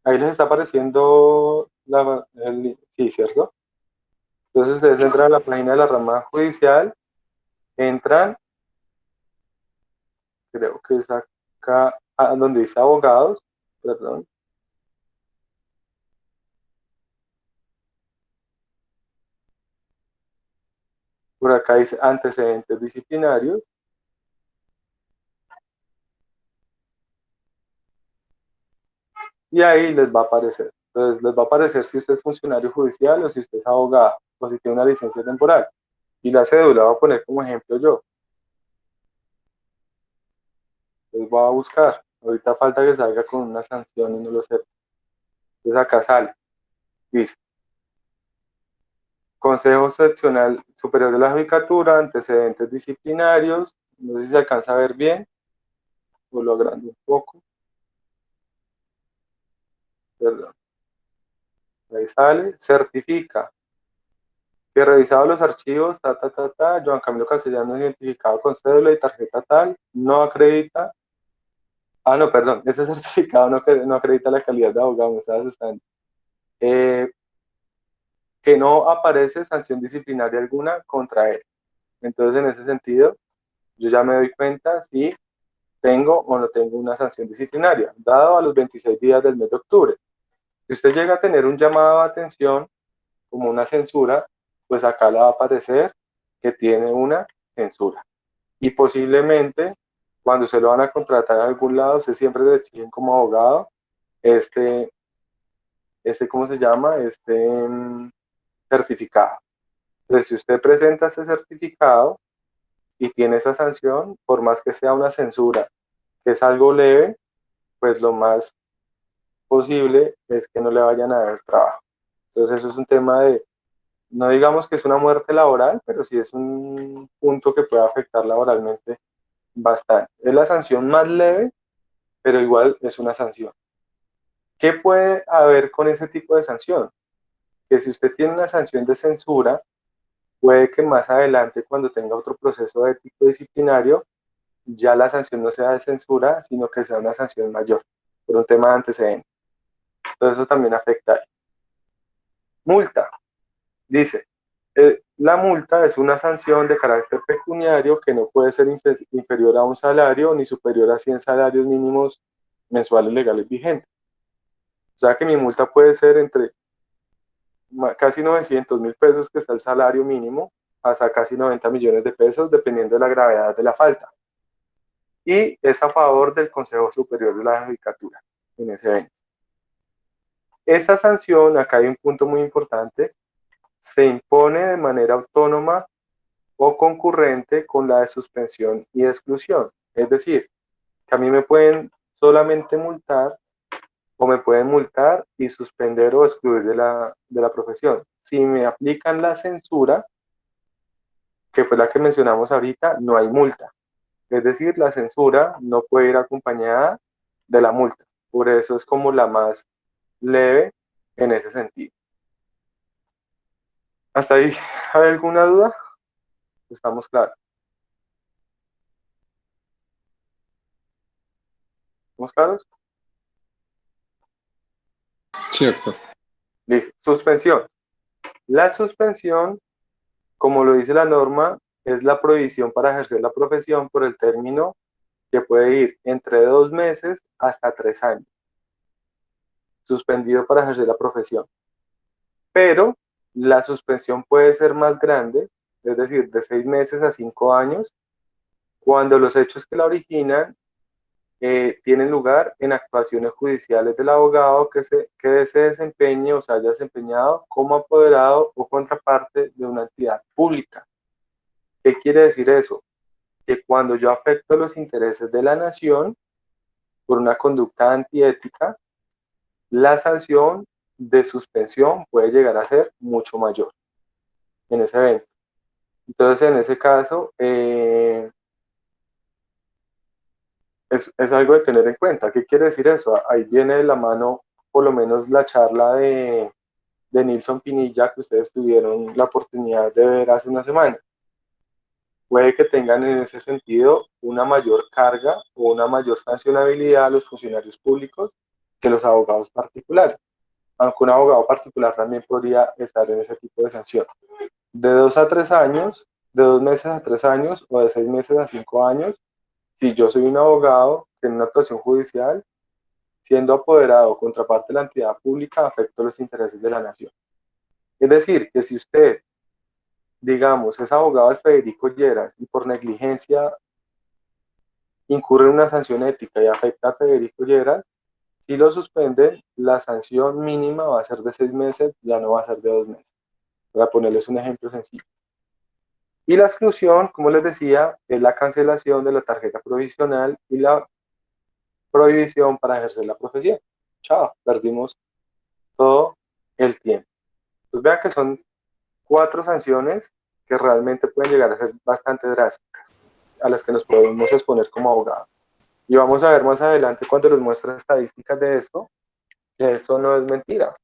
Ahí les está apareciendo sí, ¿cierto? Entonces ustedes entran a la página de la rama judicial, entran, creo que es acá, donde dice abogados, perdón. Por acá dice antecedentes disciplinarios. Y ahí les va a aparecer. Entonces les va a aparecer si usted es funcionario judicial o si usted es abogado o si tiene una licencia temporal. Y la cédula voy a poner como ejemplo yo. Les voy a buscar. Ahorita falta que salga con una sanción y no lo sepa. Entonces acá sale. Dice. Consejo Seccional Superior de la Judicatura, antecedentes disciplinarios. No sé si se alcanza a ver bien. O lo agrando un poco. Perdón. Ahí sale. Certifica. Que revisado los archivos, Joan Camilo Castellanos identificado con cédula y tarjeta tal, no acredita, no, perdón, ese certificado no acredita la calidad de abogado, me estaba asustando, que no aparece sanción disciplinaria alguna contra él. Entonces, en ese sentido, yo ya me doy cuenta si tengo o no tengo una sanción disciplinaria, dado a los 26 días del mes de octubre. Si usted llega a tener un llamado de atención, como una censura, pues acá le va a aparecer que tiene una censura. Y posiblemente, cuando se lo van a contratar en algún lado, se siempre le exigen como abogado ¿cómo se llama? Certificado. Entonces, si usted presenta ese certificado y tiene esa sanción, por más que sea una censura, que es algo leve, pues lo más posible es que no le vayan a dar trabajo. Entonces, eso es un tema de, no digamos que es una muerte laboral, pero sí es un punto que puede afectar laboralmente bastante. Es la sanción más leve, pero igual es una sanción. ¿Qué puede haber con ese tipo de sanción? Que si usted tiene una sanción de censura, puede que más adelante, cuando tenga otro proceso ético disciplinario, ya la sanción no sea de censura, sino que sea una sanción mayor, por un tema de antecedentes. Entonces eso también afecta ahí. Multa. Dice, la multa es una sanción de carácter pecuniario que no puede ser inferior a un salario ni superior a 100 salarios mínimos mensuales legales vigentes. O sea que mi multa puede ser entre casi 900.000 pesos, que está el salario mínimo, hasta casi 90 millones de pesos, dependiendo de la gravedad de la falta. Y es a favor del Consejo Superior de la Judicatura en ese evento. Esta sanción, acá hay un punto muy importante, se impone de manera autónoma o concurrente con la de suspensión y exclusión. Es decir, que a mí me pueden solamente multar o me pueden multar y suspender o excluir de la profesión. Si me aplican la censura, que fue la que mencionamos ahorita, no hay multa. Es decir, la censura no puede ir acompañada de la multa. Por eso es como la más leve en ese sentido. ¿Hasta ahí hay alguna duda? ¿Estamos claros? ¿Estamos claros? Cierto. Listo. Suspensión. La suspensión, como lo dice la norma, es la prohibición para ejercer la profesión por el término que puede ir entre 2 meses hasta 3 años. Suspendido para ejercer la profesión. Pero la suspensión puede ser más grande, es decir, de 6 meses a 5 años, cuando los hechos que la originan tienen lugar en actuaciones judiciales del abogado que se desempeñe o se haya desempeñado como apoderado o contraparte de una entidad pública. ¿Qué quiere decir eso? Que cuando yo afecto los intereses de la nación por una conducta antiética, la sanción de suspensión puede llegar a ser mucho mayor en ese evento. Entonces, en ese caso, es algo de tener en cuenta. ¿Qué quiere decir eso? Ahí viene de la mano, por lo menos, la charla de Nilson Pinilla que ustedes tuvieron la oportunidad de ver hace una semana. Puede que tengan en ese sentido una mayor carga o una mayor sancionabilidad a los funcionarios públicos que los abogados particulares. Aunque un abogado particular también podría estar en ese tipo de sanción. De 2 a 3 años, de 2 meses a 3 años o de 6 meses a 5 años, si yo soy un abogado en una actuación judicial, siendo apoderado o contraparte de la entidad pública, afecto los intereses de la nación. Es decir, que si usted, digamos, es abogado del Federico Lleras y por negligencia incurre en una sanción ética y afecta a Federico Lleras, si lo suspenden, la sanción mínima va a ser de 6 meses, ya no va a ser de 2 meses. Para ponerles un ejemplo sencillo. Y la exclusión, como les decía, es la cancelación de la tarjeta provisional y la prohibición para ejercer la profesión. Chao, perdimos todo el tiempo. Entonces vean que son 4 sanciones que realmente pueden llegar a ser bastante drásticas, a las que nos podemos exponer como abogados. Y vamos a ver más adelante cuando les muestre estadísticas de esto, que esto no es mentira.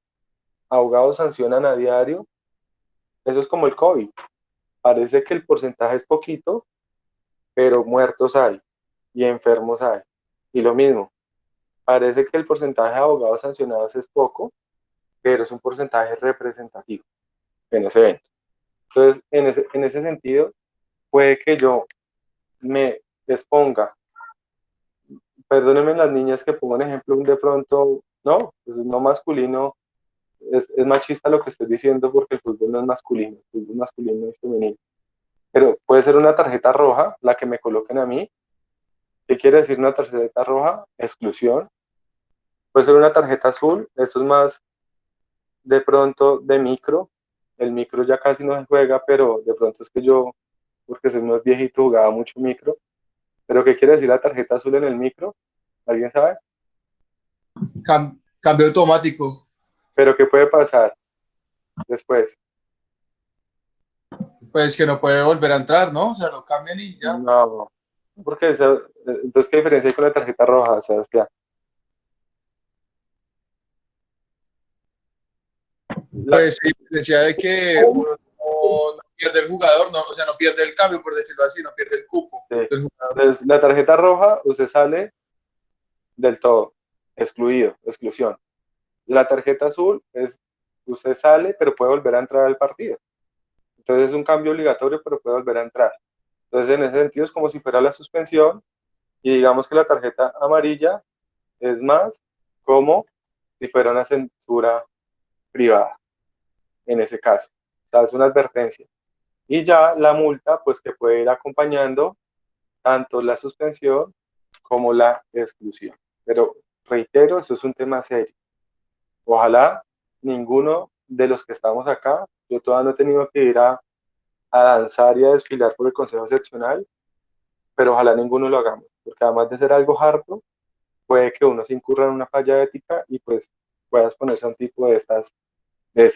Abogados sancionan a diario, eso es como el COVID. Parece que el porcentaje es poquito, pero muertos hay y enfermos hay. Y lo mismo, parece que el porcentaje de abogados sancionados es poco, pero es un porcentaje representativo en ese evento. Entonces, en ese sentido, puede que yo me exponga, perdónenme las niñas que pongo un ejemplo de pronto, no, pues no masculino, es machista lo que estoy diciendo porque el fútbol no es masculino, el fútbol masculino y femenino. Pero puede ser una tarjeta roja la que me coloquen a mí. ¿Qué quiere decir una tarjeta roja? Exclusión. Puede ser una tarjeta azul, eso es más de pronto de micro. El micro ya casi no se juega, pero de pronto es que yo, porque soy más viejito, jugaba mucho micro. ¿Pero qué quiere decir la tarjeta azul en el micro? ¿Alguien sabe? Cambio automático. ¿Pero qué puede pasar después? Pues que no puede volver a entrar, ¿no? O sea, lo cambian y ya. No, porque entonces, ¿qué diferencia hay con la tarjeta roja, Sebastián? Pues sí, decía de que uno no pierde el jugador, no, o sea, no pierde el cambio, por decirlo así, no pierde el cupo Sí. del jugador. Entonces, la tarjeta roja, usted sale del todo, excluido, exclusión. La tarjeta azul es, usted sale, pero puede volver a entrar al partido. Entonces es un cambio obligatorio, pero puede volver a entrar. Entonces, en ese sentido, es como si fuera la suspensión, y digamos que la tarjeta amarilla es más como si fuera una censura privada, en ese caso. O sea, es una advertencia. Y ya la multa, pues que puede ir acompañando tanto la suspensión como la exclusión. Pero reitero, eso es un tema serio. Ojalá ninguno de los que estamos acá, yo todavía no he tenido que ir a danzar y a desfilar por el Consejo Seccional, pero ojalá ninguno lo hagamos, porque además de ser algo harto, puede que uno se incurra en una falla ética y pues pueda exponerse a un tipo de estas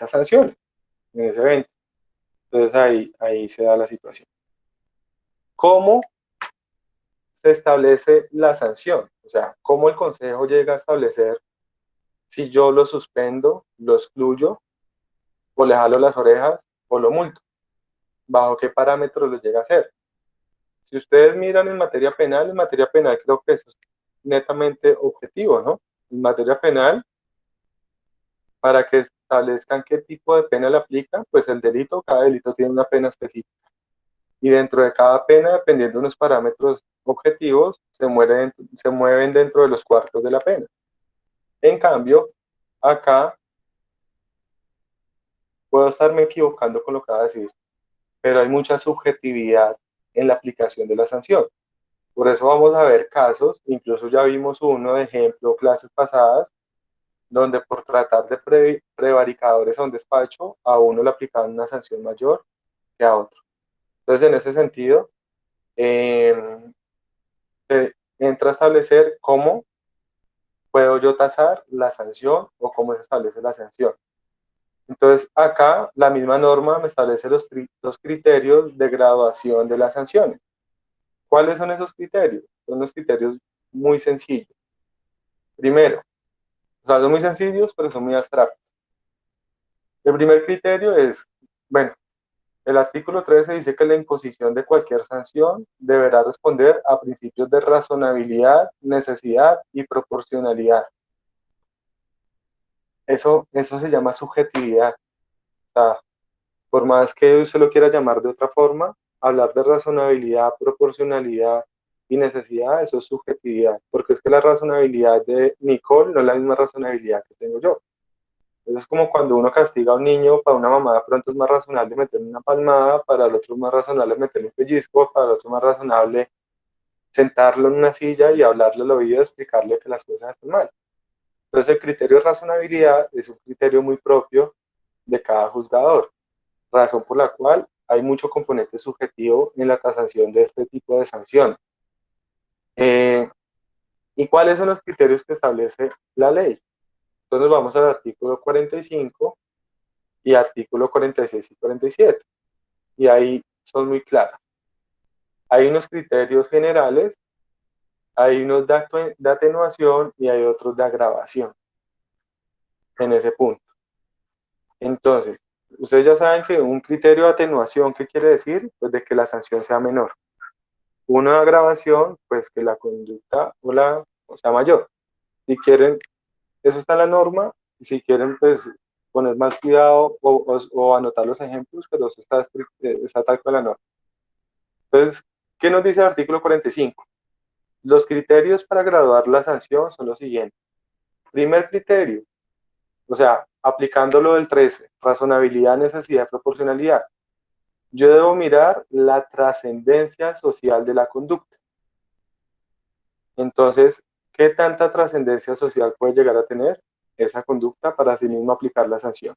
sanciones en ese evento. Entonces ahí se da la situación. ¿Cómo se establece la sanción? O sea, ¿cómo el consejo llega a establecer si yo lo suspendo, lo excluyo, o le jalo las orejas, o lo multo? ¿Bajo qué parámetros lo llega a hacer? Si ustedes miran en materia penal creo que eso es netamente objetivo, ¿no? En materia penal, para que establezcan qué tipo de pena le aplican, pues el delito, cada delito tiene una pena específica. Y dentro de cada pena, dependiendo de unos parámetros objetivos, se mueven dentro de los cuartos de la pena. En cambio, acá puedo estarme equivocando con lo que va a decir, pero hay mucha subjetividad en la aplicación de la sanción. Por eso vamos a ver casos, incluso ya vimos uno de ejemplo clases pasadas, donde por tratar de prevaricadores a un despacho, a uno le aplicaban una sanción mayor que a otro. Entonces, en ese sentido, se entra a establecer cómo puedo yo tasar la sanción o cómo se establece la sanción. Entonces, acá la misma norma me establece los criterios de graduación de las sanciones. ¿Cuáles son esos criterios? Son los criterios muy sencillos. Primero, o sea, son muy sencillos, pero son muy abstractos. El primer criterio es, bueno, el artículo 13 dice que la imposición de cualquier sanción deberá responder a principios de razonabilidad, necesidad y proporcionalidad. Eso se llama subjetividad. O sea, por más que usted lo quiera llamar de otra forma, hablar de razonabilidad, proporcionalidad y necesidad, eso es subjetividad, porque es que la razonabilidad de Nicole no es la misma razonabilidad que tengo yo. Eso es como cuando uno castiga a un niño, para una mamá de pronto es más razonable meterle una palmada, para el otro es más razonable meterle un pellizco, para el otro es más razonable sentarlo en una silla y hablarle al oído, explicarle que las cosas están mal. Entonces el criterio de razonabilidad es un criterio muy propio de cada juzgador, razón por la cual hay mucho componente subjetivo en la tasación de este tipo de sanciones. ¿Y cuáles son los criterios que establece la ley? Entonces vamos al artículo 45 y artículo 46 y 47. Y ahí son muy claros. Hay unos criterios generales, hay unos de atenuación y hay otros de agravación en ese punto. Entonces, ustedes ya saben que un criterio de atenuación, ¿qué quiere decir? Pues de que la sanción sea menor. Uno de agravación, pues que la conducta o sea mayor. Si quieren, eso está en la norma, y si quieren, pues poner más cuidado o anotar los ejemplos, pero eso está tal cual la norma. Entonces, ¿qué nos dice el artículo 45? Los criterios para graduar la sanción son los siguientes. Primer criterio, o sea, aplicando lo del 13, razonabilidad, necesidad, proporcionalidad. Yo debo mirar la trascendencia social de la conducta. Entonces, ¿qué tanta trascendencia social puede llegar a tener esa conducta para así mismo aplicar la sanción?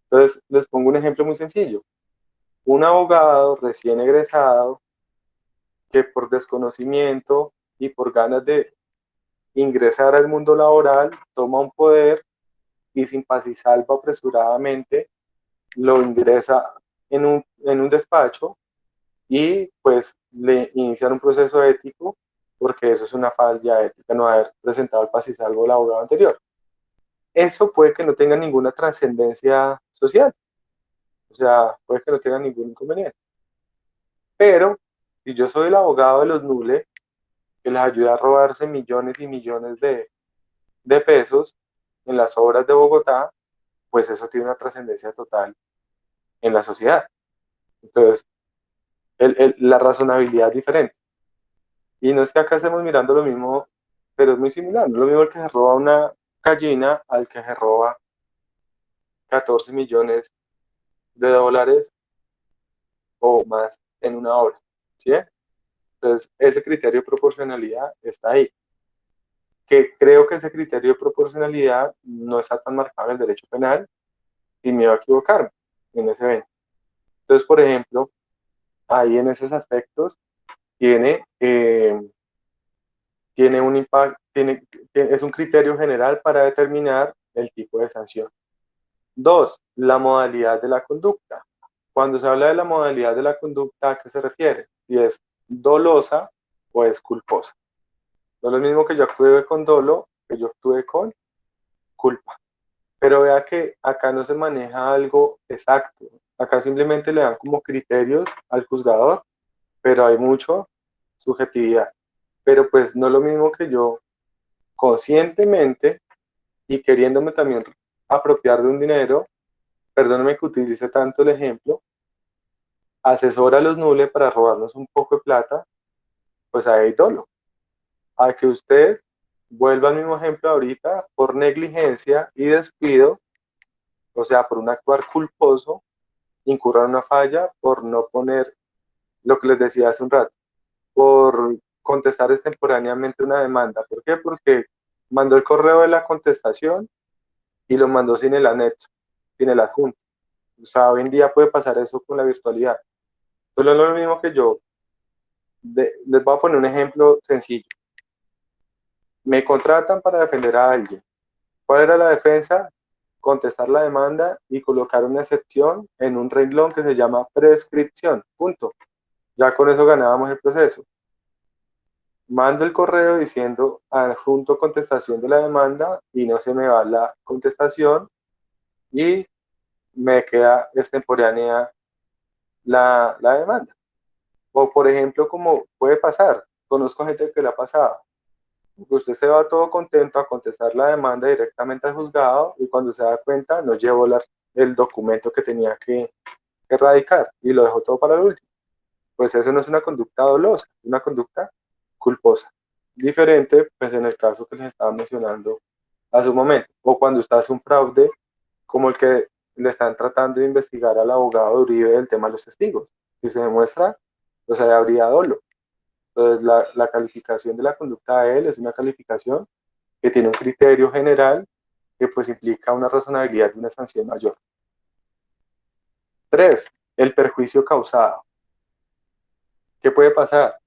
Entonces, les pongo un ejemplo muy sencillo. Un abogado recién egresado que por desconocimiento y por ganas de ingresar al mundo laboral toma un poder y sin paz y salvo apresuradamente lo ingresa en un despacho y pues le inician un proceso ético porque eso es una falla ética no haber presentado el paz y salvo del abogado anterior. Eso puede que no tenga ninguna trascendencia social, o sea, puede que no tenga ningún inconveniente. Pero si yo soy el abogado de los nules, que les ayuda a robarse millones y millones de pesos en las obras de Bogotá, pues eso tiene una trascendencia total en la sociedad. Entonces, la razonabilidad es diferente. Y no es que acá estemos mirando lo mismo, pero es muy similar. No es lo mismo el que se roba una gallina al que se roba 14 millones de dólares o más en una hora. ¿Sí? Entonces, ese criterio de proporcionalidad está ahí. Que creo que ese criterio de proporcionalidad no está tan marcado en el derecho penal y me va a equivocarme en ese evento. Entonces, por ejemplo, ahí en esos aspectos tiene tiene un impacto, es un criterio general para determinar el tipo de sanción. 2, la modalidad de la conducta. Cuando se habla de la modalidad de la conducta, ¿a qué se refiere? Si es dolosa o es culposa. No es lo mismo que yo actúe con dolo que yo actúe con culpa. Pero vea que acá no se maneja algo exacto. Acá simplemente le dan como criterios al juzgador, pero hay mucho subjetividad. Pero pues no es lo mismo que yo conscientemente y queriéndome también apropiar de un dinero, perdóneme que utilice tanto el ejemplo, asesora a los nules para robarnos un poco de plata, pues ahí hay dolo. A que usted vuelva al mismo ejemplo ahorita, por negligencia y descuido, o sea, por un actuar culposo, incurra en una falla por no poner lo que les decía hace un rato, por contestar extemporáneamente una demanda. ¿Por qué? Porque mandó el correo de la contestación y lo mandó sin el anexo, sin el adjunto. O sea, hoy en día puede pasar eso con la virtualidad. Entonces, no es lo mismo que yo. Les voy a poner un ejemplo sencillo. Me contratan para defender a alguien. ¿Cuál era la defensa? Contestar la demanda y colocar una excepción en un renglón que se llama prescripción. Punto. Ya con eso ganábamos el proceso. Mando el correo diciendo adjunto contestación de la demanda y no se me va la contestación y me queda extemporánea la demanda. O por ejemplo, como puede pasar, conozco gente que le ha pasado, usted se va todo contento a contestar la demanda directamente al juzgado y cuando se da cuenta no llevó el documento que tenía que erradicar y lo dejó todo para el último. Pues eso no es una conducta dolosa, es una conducta culposa. Diferente, pues en el caso que les estaba mencionando hace un momento, o cuando usted hace un fraude como el que le están tratando de investigar al abogado de Uribe del tema de los testigos. Si se demuestra, pues ahí habría dolo. Entonces, la calificación de la conducta de él es una calificación que tiene un criterio general que pues implica una razonabilidad de una sanción mayor. 3, el perjuicio causado. ¿Qué puede pasar?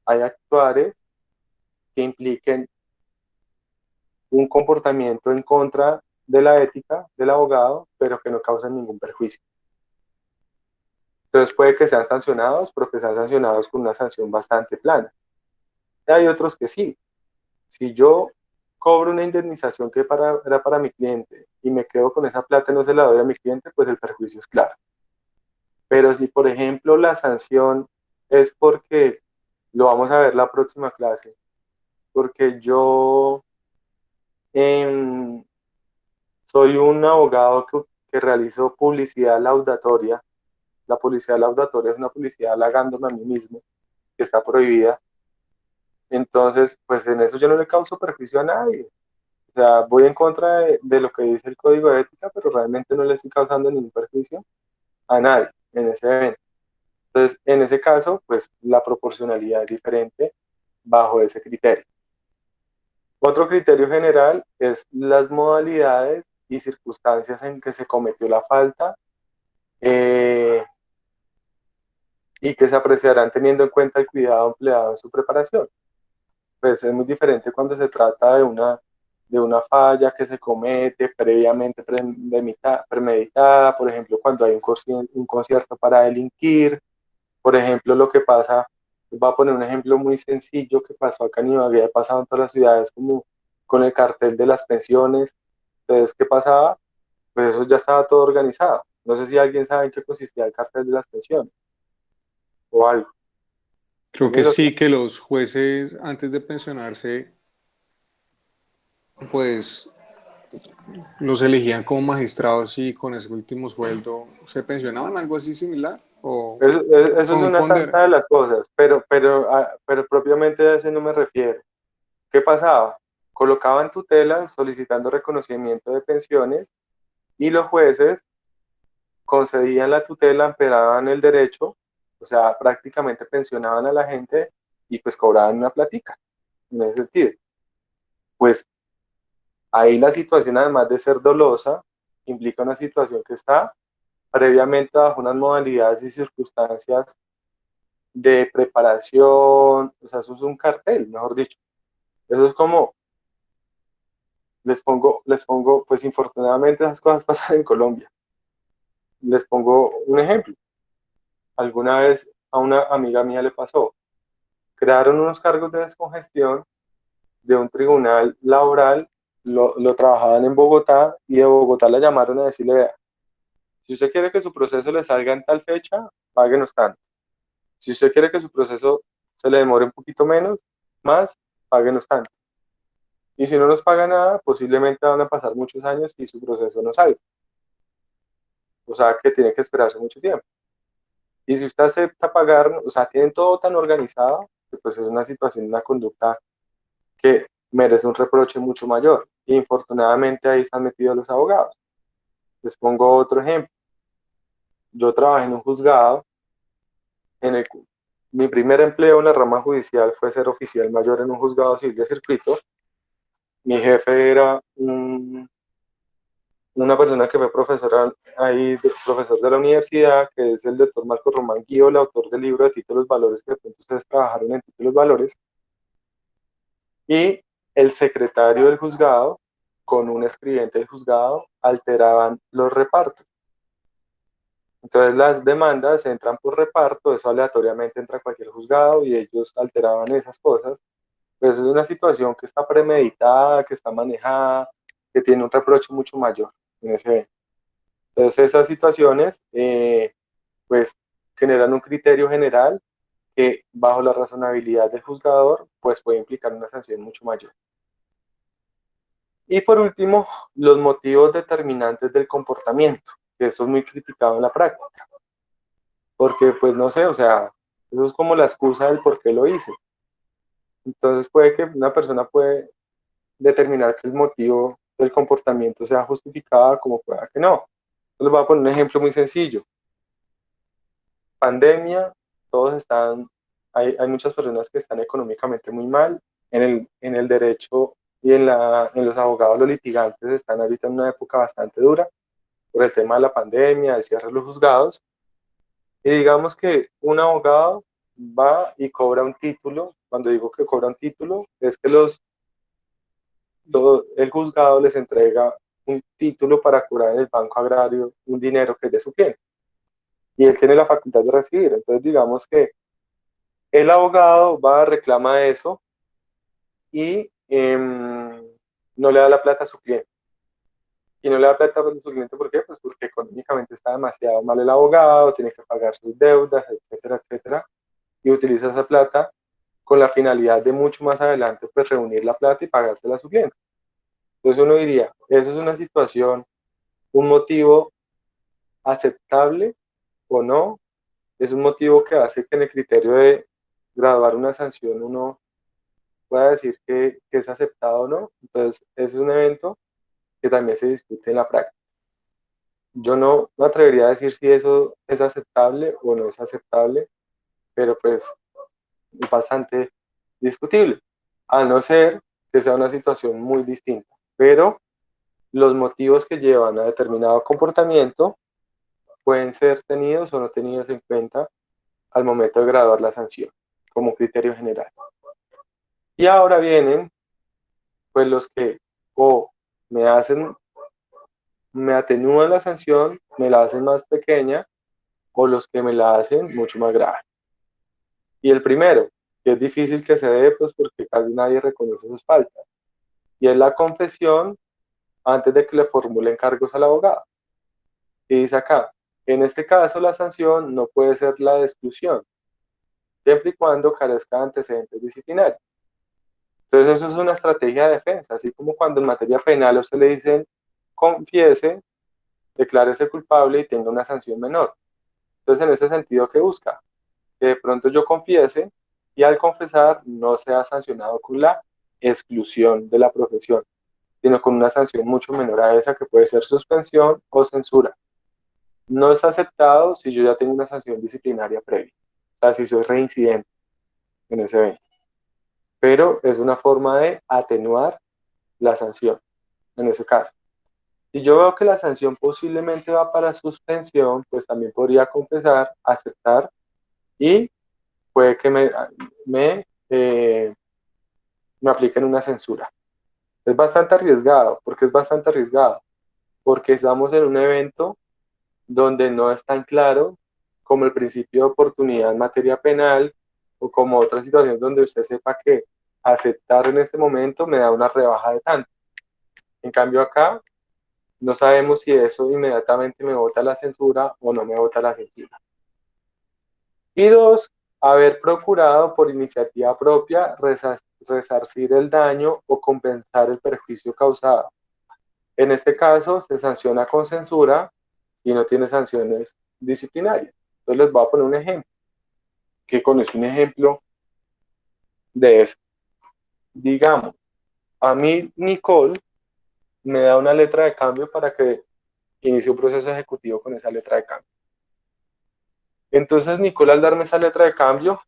Hay actuares que impliquen un comportamiento en contra de la ética del abogado, pero que no causan ningún perjuicio. Entonces puede que sean sancionados, pero que sean sancionados con una sanción bastante plana. Y hay otros que sí. Si yo cobro una indemnización que era para mi cliente y me quedo con esa plata y no se la doy a mi cliente, pues el perjuicio es claro. Pero si, por ejemplo, la sanción es porque, lo vamos a ver la próxima clase, porque yo soy un abogado que realizo publicidad laudatoria. La publicidad laudatoria es una publicidad halagándome a mí mismo, que está prohibida. Entonces, pues en eso yo no le causo perjuicio a nadie. O sea, voy en contra de lo que dice el código de ética, pero realmente no le estoy causando ningún perjuicio a nadie en ese evento. Entonces, en ese caso, pues la proporcionalidad es diferente bajo ese criterio. Otro criterio general es las modalidades y circunstancias en que se cometió la falta y que se apreciarán teniendo en cuenta el cuidado empleado en su preparación. Pues es muy diferente cuando se trata de una falla que se comete previamente premeditada, por ejemplo, cuando hay un concierto para delinquir, por ejemplo, lo que pasa, voy a poner un ejemplo muy sencillo que pasó acá en Ibagué, ha pasado en todas las ciudades como con el cartel de las pensiones. Entonces, ¿qué pasaba? Pues eso ya estaba todo organizado. No sé si alguien sabe en qué consistía el cartel de las pensiones o algo. Creo que ¿Alguien lo sí, sabe? que los jueces antes de pensionarse, pues los elegían como magistrados y con ese último sueldo se pensionaban, algo así similar, o Eso es con un una tanta de las cosas, pero propiamente a ese no me refiero. ¿Qué pasaba? Colocaban tutelas solicitando reconocimiento de pensiones y los jueces concedían la tutela, amparaban el derecho, o sea, prácticamente pensionaban a la gente y pues cobraban una platica, en ese sentido. Pues ahí la situación, además de ser dolosa, implica una situación que está previamente bajo unas modalidades y circunstancias de preparación, o sea, eso es un cartel, mejor dicho. Eso es como, les pongo, pues infortunadamente esas cosas pasan en Colombia. Les pongo un ejemplo. Alguna vez a una amiga mía le pasó, crearon unos cargos de descongestión de un tribunal laboral, lo trabajaban en Bogotá y de Bogotá la llamaron a decirle, vea, si usted quiere que su proceso le salga en tal fecha, páguenos tanto. Si usted quiere que su proceso se le demore un poquito menos, más, páguenos tanto. Y si no nos paga nada, posiblemente van a pasar muchos años y su proceso no salga. O sea, que tiene que esperarse mucho tiempo. Y si usted acepta pagar, o sea, tienen todo tan organizado que pues es una situación, una conducta que merece un reproche mucho mayor. Y infortunadamente ahí están metidos los abogados. Les pongo otro ejemplo. Yo trabajé en un juzgado, en el, mi primer empleo en la rama judicial fue ser oficial mayor en un juzgado civil de circuito. Mi jefe era una persona que fue profesora ahí, profesor de la universidad, que es el doctor Marco Román Guío, el autor del libro de Títulos Valores, que de pronto ustedes trabajaron en Títulos Valores, y el secretario del juzgado con un escribiente del juzgado alteraban los repartos. Entonces las demandas entran por reparto, eso aleatoriamente entra a cualquier juzgado y ellos alteraban esas cosas. Pues es una situación que está premeditada, que está manejada, que tiene un reproche mucho mayor en ese evento. Entonces esas situaciones pues generan un criterio general que bajo la razonabilidad del juzgador pues puede implicar una sanción mucho mayor. Y por último, los motivos determinantes del comportamiento, que eso es muy criticado en la práctica, porque pues no sé, o sea, eso es como la excusa del por qué lo hice. Entonces puede que una persona puede determinar que el motivo del comportamiento sea justificado como pueda que no. Les voy a poner un ejemplo muy sencillo. Pandemia, todos están, hay muchas personas que están económicamente muy mal, en el derecho y en los abogados, los litigantes están ahorita en una época bastante dura por el tema de la pandemia, el cierre de los juzgados, y digamos que un abogado va y cobra un título. Cuando digo que cobra un título, es que el juzgado les entrega un título para cobrar en el Banco Agrario un dinero que es de su cliente, y él tiene la facultad de recibir. Entonces digamos que el abogado va, reclama eso y no le da la plata a su cliente. Y no le da plata a su cliente, ¿por qué? Pues porque económicamente está demasiado mal el abogado, tiene que pagar sus deudas, etcétera, etcétera, y utiliza esa plata con la finalidad de mucho más adelante pues reunir la plata y pagársela a su cliente. Entonces uno diría, ¿eso es una situación, un motivo aceptable o no? ¿Es un motivo que hace que en el criterio de graduar una sanción uno pueda decir que es aceptado o no? Entonces es un evento que también se discute en la práctica. Yo no me atrevería a decir si eso es aceptable o no es aceptable, pero pues es bastante discutible, a no ser que sea una situación muy distinta. Pero los motivos que llevan a determinado comportamiento pueden ser tenidos o no tenidos en cuenta al momento de graduar la sanción, como criterio general. Y ahora vienen, pues, los que o me hacen, me atenúan la sanción, me la hacen más pequeña, o los que me la hacen mucho más grave. Y el primero, que es difícil que se dé, pues porque casi nadie reconoce sus faltas, y es la confesión antes de que le formulen cargos al abogado. Y dice acá, en este caso la sanción no puede ser la de exclusión, siempre y cuando carezca de antecedentes disciplinarios. Entonces eso es una estrategia de defensa, así como cuando en materia penal a usted le dicen confiese, declárese culpable y tenga una sanción menor. Entonces en ese sentido, ¿qué busca? Que de pronto yo confiese y al confesar no sea sancionado con la exclusión de la profesión, sino con una sanción mucho menor a esa, que puede ser suspensión o censura. No es aceptado si yo ya tengo una sanción disciplinaria previa, o sea, si soy reincidente en ese evento. Pero es una forma de atenuar la sanción en ese caso. Si yo veo que la sanción posiblemente va para suspensión, pues también podría confesar, aceptar, y puede que me me apliquen una censura. Es bastante arriesgado. ¿Por qué es bastante arriesgado? Porque estamos en un evento donde no es tan claro como el principio de oportunidad en materia penal o como otra situación donde usted sepa que aceptar en este momento me da una rebaja de tanto. En cambio acá no sabemos si eso inmediatamente me bota la censura o no me bota la censura. Y dos, haber procurado por iniciativa propia resarcir el daño o compensar el perjuicio causado. En este caso se sanciona con censura y no tiene sanciones disciplinarias. Entonces les voy a poner un ejemplo, que con es un ejemplo de eso. Digamos, a mí Nicole me da una letra de cambio para que inicie un proceso ejecutivo con esa letra de cambio. Entonces Nicole al darme esa letra de cambio,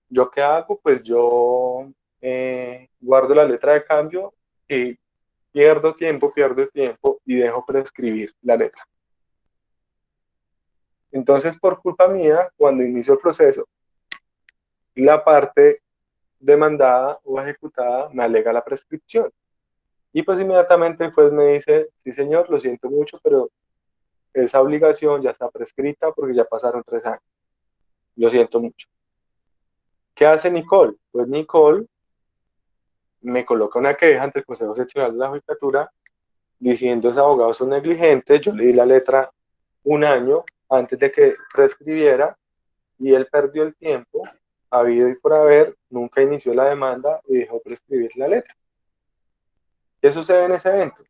¿yo qué hago? Pues yo guardo la letra de cambio y pierdo tiempo y dejo prescribir la letra. Entonces, por culpa mía, cuando inicio el proceso, la parte demandada o ejecutada me alega la prescripción. Y pues inmediatamente el juez me dice, sí señor, lo siento mucho, pero esa obligación ya está prescrita porque ya pasaron 3 años. Lo siento mucho. ¿Qué hace Nicole? Pues Nicole me coloca una queja ante el Consejo Seccional de la Judicatura diciendo ese abogado es un negligente, yo le di la letra un año antes de que prescribiera y él perdió el tiempo, habido y por haber, nunca inició la demanda y dejó prescribir la letra. ¿Qué sucede en ese evento?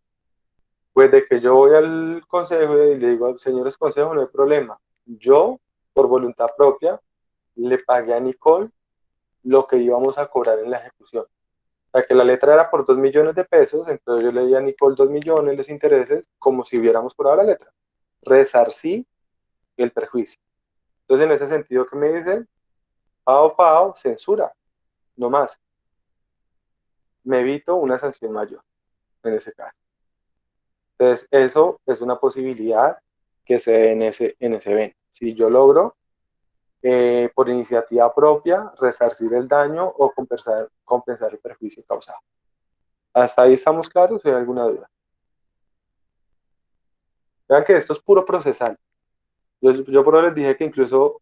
Pues de que yo voy al consejo y le digo, señores consejo, no hay problema. Yo, por voluntad propia, le pagué a Nicole lo que íbamos a cobrar en la ejecución. O sea, que la letra era por 2 millones de pesos, entonces yo le di a Nicole 2 millones los intereses, como si hubiéramos cobrado la letra. Resarcí el perjuicio. Entonces, en ese sentido, ¿qué me dicen? Pao, censura, no más. Me evito una sanción mayor en ese caso. Entonces, eso es una posibilidad que se dé en ese evento. Si yo logro, por iniciativa propia, resarcir el daño o compensar el perjuicio causado. ¿Hasta ahí estamos claros o hay alguna duda? Vean que esto es puro procesal. Yo por ahora les dije que incluso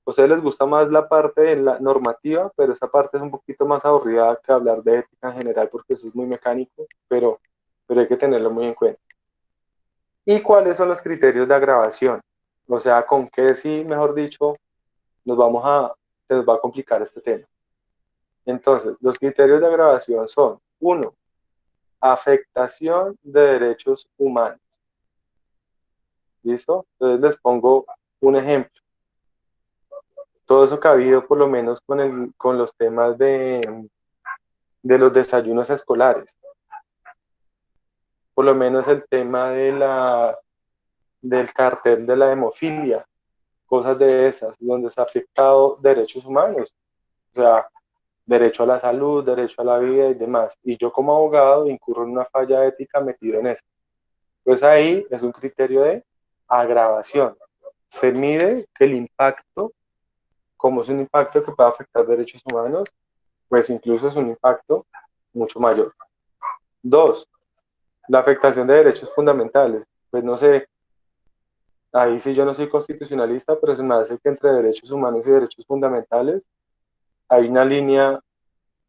a ustedes les gusta más la parte de la normativa, pero esta parte es un poquito más aburrida que hablar de ética en general porque eso es muy mecánico, pero hay que tenerlo muy en cuenta. ¿Y cuáles son los criterios de agravación? O sea, con qué sí, mejor dicho, se nos va a complicar este tema. Entonces, los criterios de agravación son, 1, afectación de derechos humanos. ¿Listo? Entonces les pongo un ejemplo. Todo eso que ha habido por lo menos con los temas de los desayunos escolares. Por lo menos el tema del cartel de la hemofilia, cosas de esas, donde se ha afectado derechos humanos, o sea, derecho a la salud, derecho a la vida y demás. Y yo como abogado incurro en una falla ética metido en eso. Pues ahí es un criterio de agravación. Se mide que el impacto, como es un impacto que puede afectar derechos humanos, pues incluso es un impacto mucho mayor. 2, la afectación de derechos fundamentales. Pues no sé, ahí sí yo no soy constitucionalista, pero se me hace que entre derechos humanos y derechos fundamentales hay una línea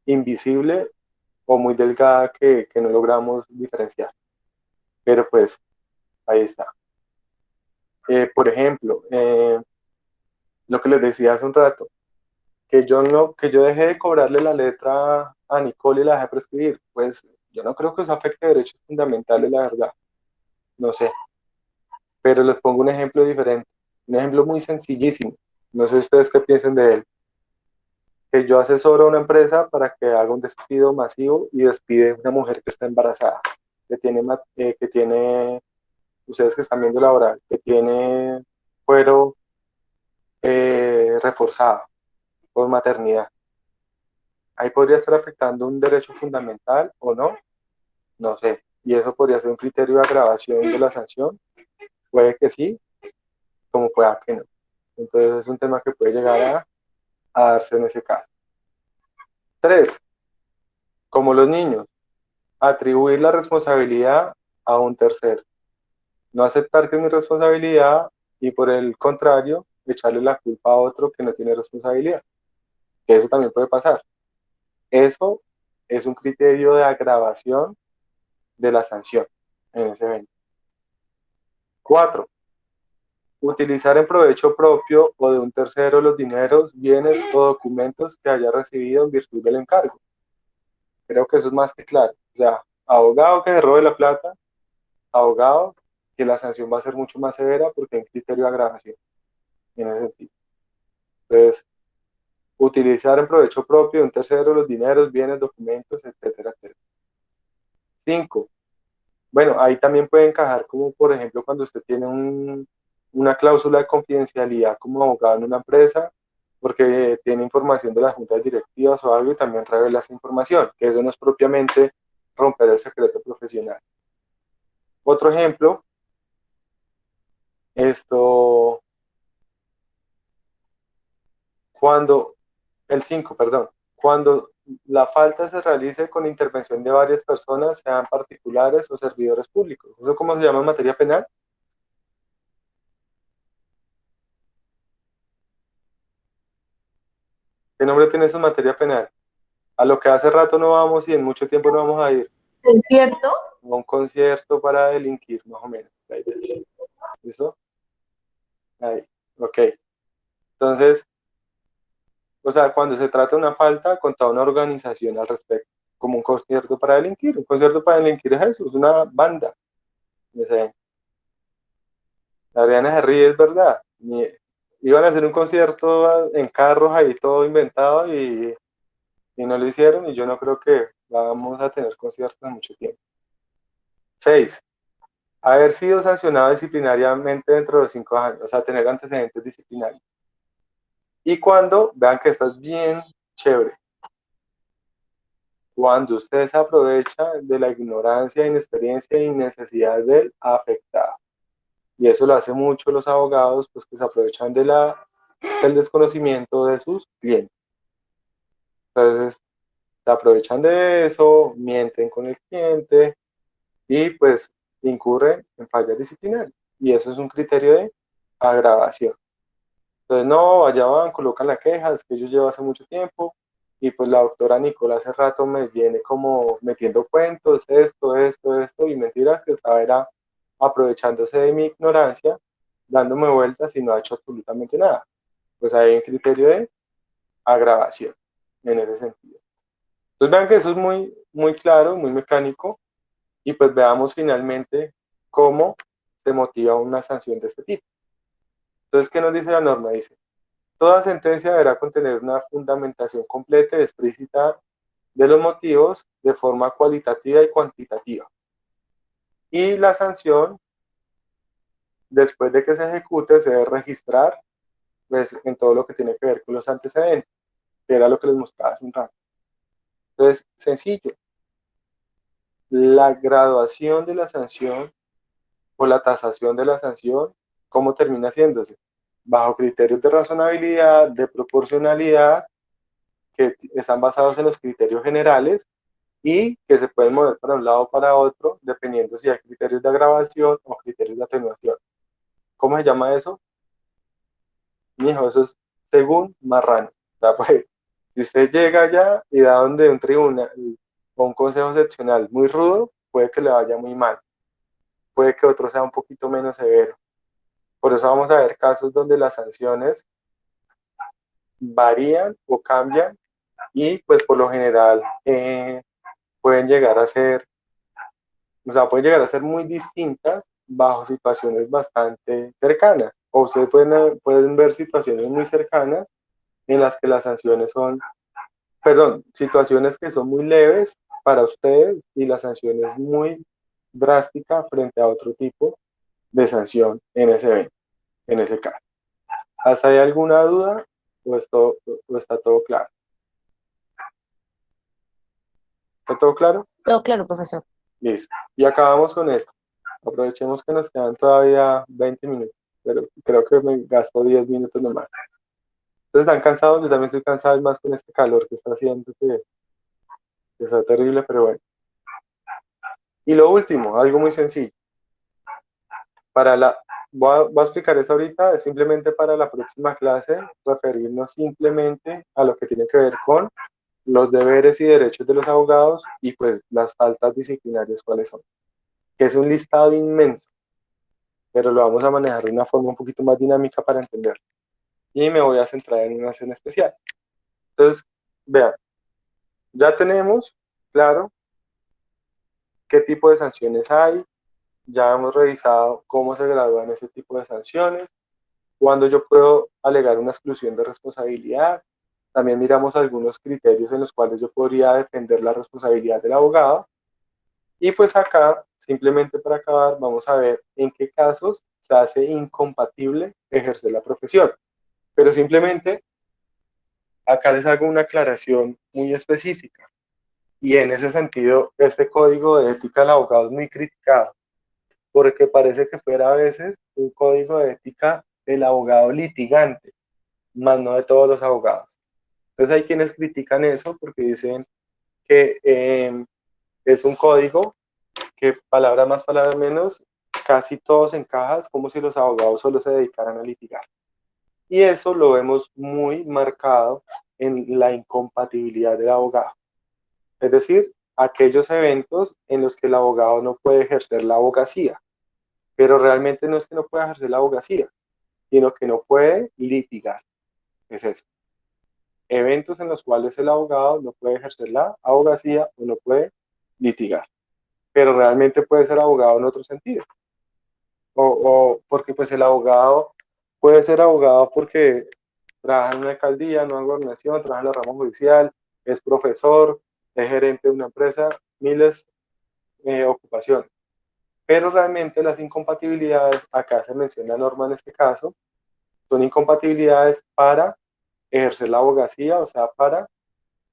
invisible o muy delgada que no logramos diferenciar. Pero pues ahí está. Por ejemplo, lo que les decía hace un rato, que yo dejé de cobrarle la letra a Nicole y la dejé prescribir, pues yo no creo que eso afecte derechos fundamentales, la verdad. No sé. Pero les pongo un ejemplo diferente, un ejemplo muy sencillísimo. No sé ustedes qué piensen de él. Que yo asesoro a una empresa para que haga un despido masivo y despide a una mujer que está embarazada, que tiene, ustedes que están viendo la hora, que tiene fuero reforzado por maternidad. Ahí podría estar afectando un derecho fundamental o no, no sé. Y eso podría ser un criterio de agravación de la sanción. Puede que sí, como pueda que no. Entonces es un tema que puede llegar a darse en ese caso. 3, como los niños, atribuir la responsabilidad a un tercero. No aceptar que es mi responsabilidad y por el contrario, echarle la culpa a otro que no tiene responsabilidad. Que eso también puede pasar. Eso es un criterio de agravación de la sanción en ese evento. 4. Utilizar en provecho propio o de un tercero los dineros, bienes o documentos que haya recibido en virtud del encargo. Creo que eso es más que claro. O sea, abogado que se robe la plata, abogado que la sanción va a ser mucho más severa porque hay un criterio de agravación en ese sentido. Entonces, utilizar en provecho propio de un tercero los dineros, bienes, documentos, etcétera, etcétera. 5. Bueno, ahí también puede encajar como, por ejemplo, cuando usted tiene una cláusula de confidencialidad como abogado en una empresa, porque tiene información de las juntas directivas o algo y también revela esa información, que eso no es propiamente romper el secreto profesional. Otro ejemplo, cuando, el 5, perdón, cuando la falta se realice con intervención de varias personas, sean particulares o servidores públicos. ¿Eso cómo se llama en materia penal? ¿Qué nombre tiene eso en materia penal? A lo que hace rato no vamos y en mucho tiempo no vamos a ir. ¿Concierto? A un concierto para delinquir, más o menos. ¿Listo? Ahí, ok. Entonces, o sea, cuando se trata de una falta, con toda una organización al respecto, como un concierto para delinquir. Un concierto para delinquir es eso, es una banda. No sé. Adriana se ríe, es verdad. Iban a hacer un concierto en carros ahí todo inventado y no lo hicieron y yo no creo que vamos a tener conciertos en mucho tiempo. 6. Haber sido sancionado disciplinariamente dentro de los 5 años, o sea, tener antecedentes disciplinarios. Y cuando vean que estás bien chévere, cuando usted se aprovecha de la ignorancia, inexperiencia y necesidad del afectado. Y eso lo hace mucho los abogados, pues que se aprovechan del desconocimiento de sus clientes. Entonces, se aprovechan de eso, mienten con el cliente y pues incurren en fallas disciplinarias. Y eso es un criterio de agravación. Entonces, no, allá van, colocan la queja, es que yo llevo hace mucho tiempo y pues la doctora Nicola hace rato me viene como metiendo cuentos, esto, y mentiras que estaba era aprovechándose de mi ignorancia, dándome vueltas y no ha hecho absolutamente nada. Pues hay un criterio de agravación en ese sentido. Entonces vean que eso es muy, muy claro, muy mecánico, y pues veamos finalmente cómo se motiva una sanción de este tipo. Entonces, ¿qué nos dice la norma? Dice, toda sentencia deberá contener una fundamentación completa y explícita de los motivos de forma cualitativa y cuantitativa. Y la sanción, después de que se ejecute, se debe registrar pues, en todo lo que tiene que ver con los antecedentes, que era lo que les mostraba hace un rato. Entonces, sencillo. La graduación de la sanción o la tasación de la sanción, ¿cómo termina haciéndose? Bajo criterios de razonabilidad, de proporcionalidad, que están basados en los criterios generales y que se pueden mover para un lado o para otro, dependiendo si hay criterios de agravación o criterios de atenuación. ¿Cómo se llama eso? Mijo, eso es según Marrano. O sea, pues, si usted llega allá y da donde un tribunal o un consejo seccional muy rudo, puede que le vaya muy mal. Puede que otro sea un poquito menos severo. Por eso vamos a ver casos donde las sanciones varían o cambian y pues por lo general pueden llegar a ser, o sea, pueden llegar a ser muy distintas bajo situaciones bastante cercanas. O ustedes pueden ver situaciones muy cercanas en las que las sanciones son, perdón, situaciones que son muy leves para ustedes y la sanción es muy drástica frente a otro tipo de sanción en ese evento, en ese caso. ¿Hasta hay alguna duda o está todo claro? ¿Está todo claro? Todo claro, profesor. Listo. Y acabamos con esto. Aprovechemos que nos quedan todavía 20 minutos, pero creo que me gasto 10 minutos nomás. Entonces, ¿están cansados? Yo también estoy cansado, y más con este calor que está haciendo, que Está terrible, pero bueno. Y lo último, algo muy sencillo. Voy a explicar eso ahorita, es simplemente para la próxima clase, referirnos simplemente a lo que tiene que ver con los deberes y derechos de los abogados y pues las faltas disciplinarias, cuáles son. Que es un listado inmenso, pero lo vamos a manejar de una forma un poquito más dinámica para entenderlo. Y me voy a centrar en una en especial. Entonces, vean, ya tenemos claro qué tipo de sanciones hay, ya hemos revisado cómo se gradúan ese tipo de sanciones, cuándo yo puedo alegar una exclusión de responsabilidad. También miramos algunos criterios en los cuales yo podría defender la responsabilidad del abogado. Y pues acá, simplemente para acabar, vamos a ver en qué casos se hace incompatible ejercer la profesión. Pero simplemente acá les hago una aclaración muy específica. Y en ese sentido, este código de ética del abogado es muy criticado, porque parece que fuera a veces un código de ética del abogado litigante, más no de todos los abogados. Entonces hay quienes critican eso porque dicen que es un código que palabra más, palabra menos, casi todos encajan como si los abogados solo se dedicaran a litigar. Y eso lo vemos muy marcado en la incompatibilidad del abogado. Es decir, aquellos eventos en los que el abogado no puede ejercer la abogacía. Pero realmente no es que no pueda ejercer la abogacía, sino que no puede litigar. Es eso. Eventos en los cuales el abogado no puede ejercer la abogacía o no puede litigar. Pero realmente puede ser abogado en otro sentido. O porque pues el abogado puede ser abogado porque trabaja en una alcaldía, en una gobernación, trabaja en la rama judicial, es profesor, es gerente de una empresa, miles de ocupaciones. Pero realmente las incompatibilidades, acá se menciona norma en este caso, son incompatibilidades para ejercer la abogacía, o sea, para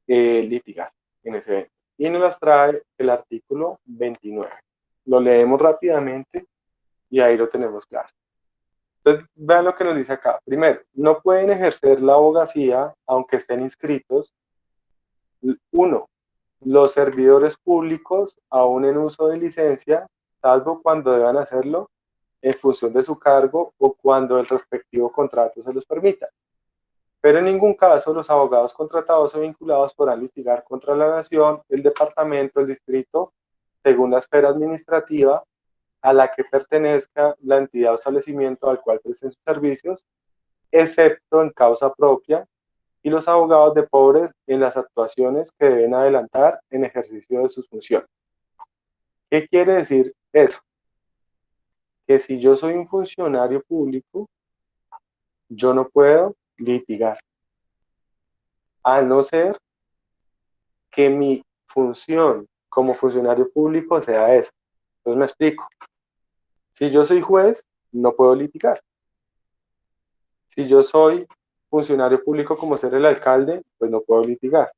litigar en ese evento. Y nos las trae el artículo 29. Lo leemos rápidamente y ahí lo tenemos claro. Entonces, vean lo que nos dice acá. Primero, no pueden ejercer la abogacía aunque estén inscritos. Uno, los servidores públicos aún en uso de licencia, salvo cuando deban hacerlo en función de su cargo o cuando el respectivo contrato se los permita. Pero en ningún caso los abogados contratados o vinculados podrán litigar contra la nación, el departamento, el distrito, según la esfera administrativa a la que pertenezca la entidad o establecimiento al cual presten sus servicios, excepto en causa propia, y los abogados de pobres en las actuaciones que deben adelantar en ejercicio de sus funciones. ¿Qué quiere decir eso? Que si yo soy un funcionario público, yo no puedo litigar, a no ser que mi función como funcionario público sea esa. Entonces me explico. Si yo soy juez, no puedo litigar. Si yo soy funcionario público como ser el alcalde, pues no puedo litigar.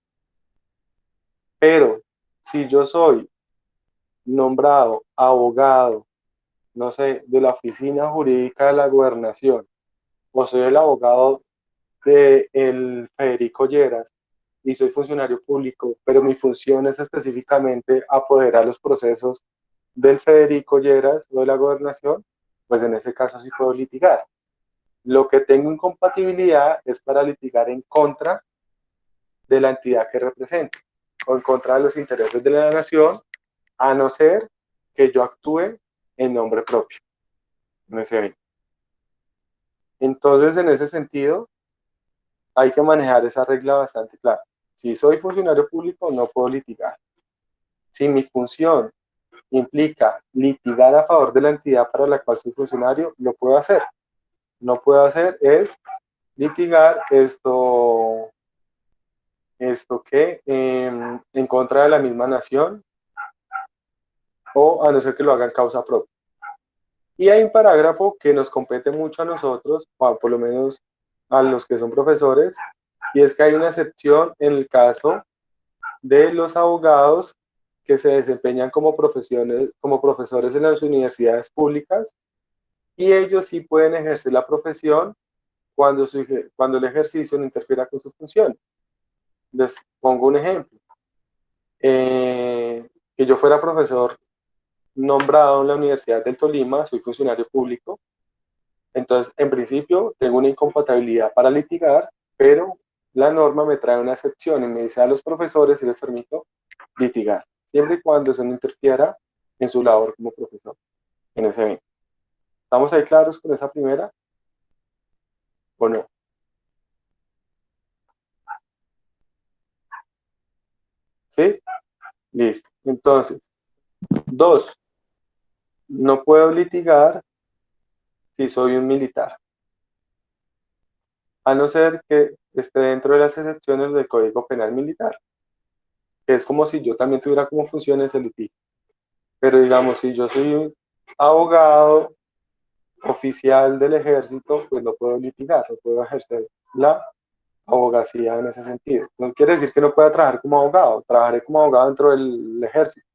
Pero si yo soy nombrado abogado, no sé, de la oficina jurídica de la gobernación, o soy el abogado de el Federico Lleras y soy funcionario público, pero mi función es específicamente apoderar los procesos del Federico Lleras o de la gobernación, pues en ese caso sí puedo litigar. Lo que tengo incompatibilidad es para litigar en contra de la entidad que represento o en contra de los intereses de la nación, a no ser que yo actúe en nombre propio en ese evento. Entonces, en ese sentido, hay que manejar esa regla bastante clara. Si soy funcionario público, no puedo litigar. Si mi función implica litigar a favor de la entidad para la cual soy funcionario, lo puedo hacer. No puedo hacer es litigar esto que en contra de la misma nación o a no ser que lo haga en causa propia. Y hay un parágrafo que nos compete mucho a nosotros, o por lo menos a los que son profesores, y es que hay una excepción en el caso de los abogados que se desempeñan como profesores en las universidades públicas, y ellos sí pueden ejercer la profesión cuando el ejercicio no interfiera con sus funciones. Les pongo un ejemplo. que yo fuera profesor nombrado en la Universidad del Tolima, soy funcionario público, entonces en principio tengo una incompatibilidad para litigar, pero la norma me trae una excepción y me dice a los profesores si les permito litigar, siempre y cuando eso no interfiera en su labor como profesor en ese evento. ¿Estamos ahí claros con esa primera o no? ¿Sí? Listo. Entonces, 2, no puedo litigar si soy un militar, a no ser que esté dentro de las excepciones del Código Penal Militar, que es como si yo también tuviera como funciones el litigio. Pero digamos, si yo soy un abogado oficial del ejército, pues no puedo litigar, no puedo ejercer la abogacía en ese sentido. No quiere decir que no pueda trabajar como abogado, trabajaré como abogado dentro del ejército,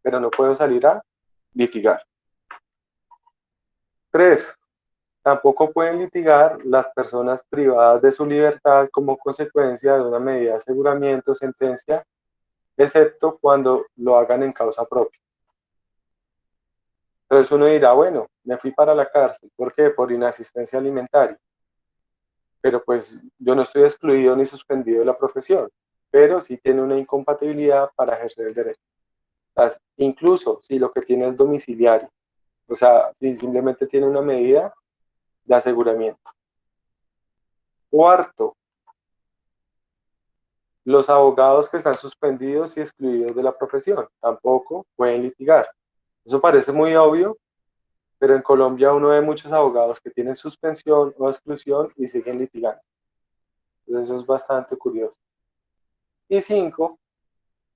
pero no puedo salir a litigar. 3, tampoco pueden litigar las personas privadas de su libertad como consecuencia de una medida de aseguramiento o sentencia, excepto cuando lo hagan en causa propia. Entonces uno dirá, bueno, me fui para la cárcel. ¿Por qué? Por inasistencia alimentaria. Pero pues yo no estoy excluido ni suspendido de la profesión, pero sí tiene una incompatibilidad para ejercer el derecho. Entonces, incluso si lo que tiene es domiciliario, o sea, si simplemente tiene una medida de aseguramiento. 4, los abogados que están suspendidos y excluidos de la profesión tampoco pueden litigar. Eso parece muy obvio, pero en Colombia uno ve muchos abogados que tienen suspensión o exclusión y siguen litigando. Entonces eso es bastante curioso. Y 5,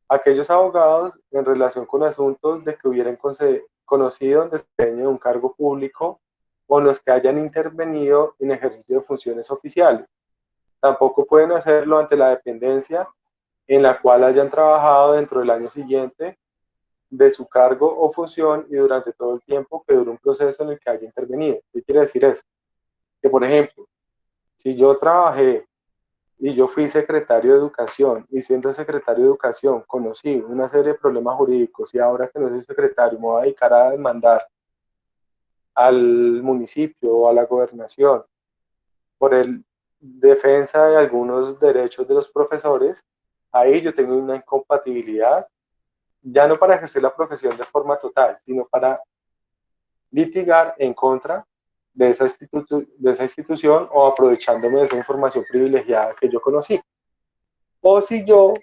aquellos abogados en relación con asuntos de que hubieran conocido el desempeño de un cargo público o los que hayan intervenido en ejercicio de funciones oficiales. Tampoco pueden hacerlo ante la dependencia en la cual hayan trabajado dentro del año siguiente de su cargo o función y durante todo el tiempo que dure un proceso en el que haya intervenido. ¿Qué quiere decir eso? Que, por ejemplo, si yo trabajé y yo fui secretario de Educación y siendo secretario de Educación conocí una serie de problemas jurídicos y ahora que no soy secretario me voy a dedicar a demandar al municipio o a la gobernación por el defensa de algunos derechos de los profesores, ahí yo tengo una incompatibilidad, ya no para ejercer la profesión de forma total, sino para litigar en contra de esa institución o aprovechándome de esa información privilegiada que yo conocí. O si yo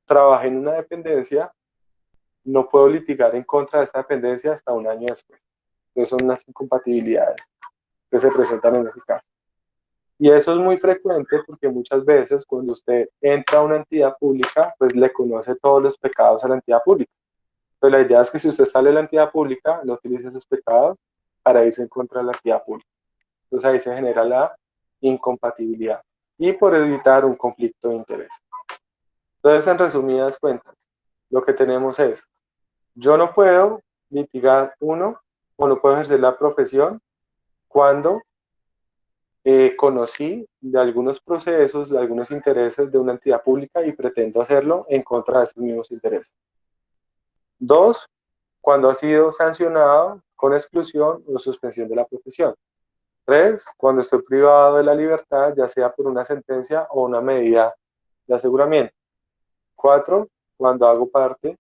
trabajé en una dependencia, no puedo litigar en contra de esta dependencia hasta un año después. Entonces son unas incompatibilidades que se presentan en ese caso. Y eso es muy frecuente porque muchas veces cuando usted entra a una entidad pública, pues le conoce todos los pecados a la entidad pública. Entonces la idea es que si usted sale de la entidad pública, no utilice esos pecados para irse en contra de la entidad pública. Entonces ahí se genera la incompatibilidad y por evitar un conflicto de interés. Entonces, en resumidas cuentas, lo que tenemos es, yo no puedo litigar uno o no puedo ejercer la profesión cuando conocí de algunos procesos, de algunos intereses de una entidad pública y pretendo hacerlo en contra de esos mismos intereses. 2, cuando ha sido sancionado con exclusión o suspensión de la profesión. 3, cuando estoy privado de la libertad, ya sea por una sentencia o una medida de aseguramiento. 4, cuando hago parte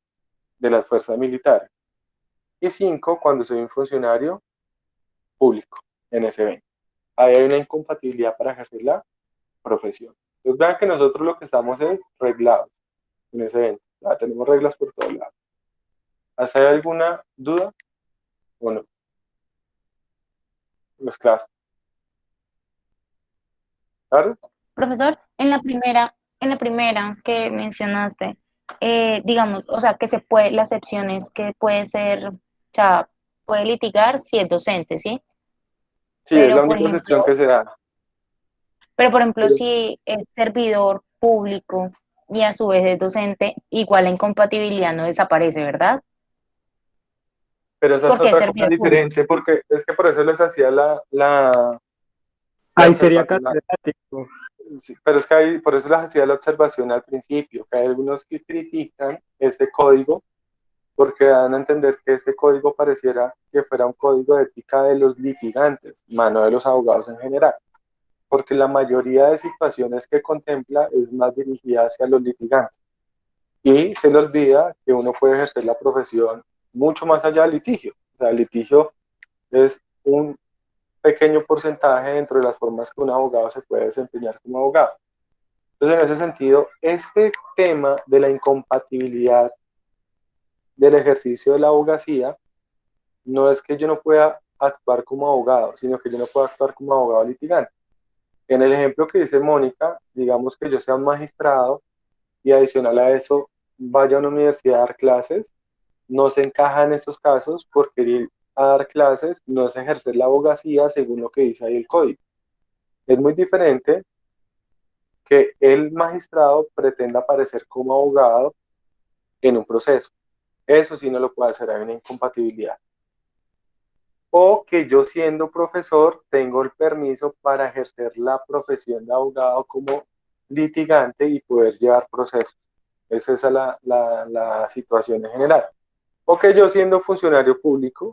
de las fuerzas militares. Y 5, cuando soy un funcionario público en ese evento. Ahí hay una incompatibilidad para ejercer la profesión. Entonces vean que nosotros lo que estamos es reglados en ese evento. Ya tenemos reglas por todos lados. ¿Hay alguna duda o no? Pues claro. ¿Claro? Profesor, en la primera que mencionaste, digamos, o sea, que se puede, la excepción es que puede ser, o sea, puede litigar si es docente, ¿sí? Sí, es la Por única excepción ejemplo, que se da. pero por ejemplo, si es servidor público y a su vez es docente, igual la incompatibilidad no desaparece, ¿verdad? Pero esa es Porque es otra cosa servidor público. diferente, porque es que por eso les hacía la Ahí sería observación. catedrático. sí, pero es que hay, por eso les hacía la observación al principio, que hay algunos que critican este código porque dan a entender que este código pareciera que fuera un código de ética de los litigantes, más no de los abogados en general, porque la mayoría de situaciones que contempla es más dirigida hacia los litigantes. Y se le olvida que uno puede ejercer la profesión mucho más allá del litigio. O sea, el litigio es un pequeño porcentaje dentro de las formas que un abogado se puede desempeñar como abogado. Entonces, en ese sentido, este tema de la incompatibilidad del ejercicio de la abogacía no es que yo no pueda actuar como abogado, sino que yo no puedo actuar como abogado litigante. En el ejemplo que dice Mónica, digamos que yo sea un magistrado y adicional a eso vaya a una universidad a dar clases, no se encaja en estos casos porque ir a dar clases no es ejercer la abogacía según lo que dice ahí el código. Es muy diferente que el magistrado pretenda aparecer como abogado en un proceso. Eso sí no lo puede hacer, hay una incompatibilidad. O que yo siendo profesor tengo el permiso para ejercer la profesión de abogado como litigante y poder llevar procesos. Esa es la situación en general. O que yo siendo funcionario público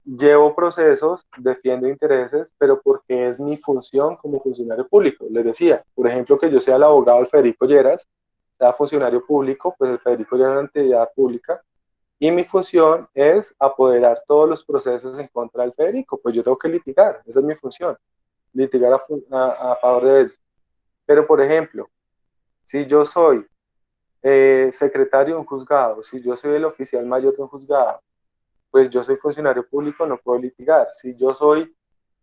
llevo procesos, defiendo intereses, pero porque es mi función como funcionario público. Les decía, por ejemplo, que yo sea el abogado del Federico Lleras, sea funcionario público, pues el Federico Lleras es una entidad pública, y mi función es apoderar todos los procesos en contra del Federico, pues yo tengo que litigar, esa es mi función, litigar a favor de ellos. Pero, por ejemplo, si yo soy secretario de un juzgado, si yo soy el oficial mayor de un juzgado, pues yo soy funcionario público, no puedo litigar. Si yo soy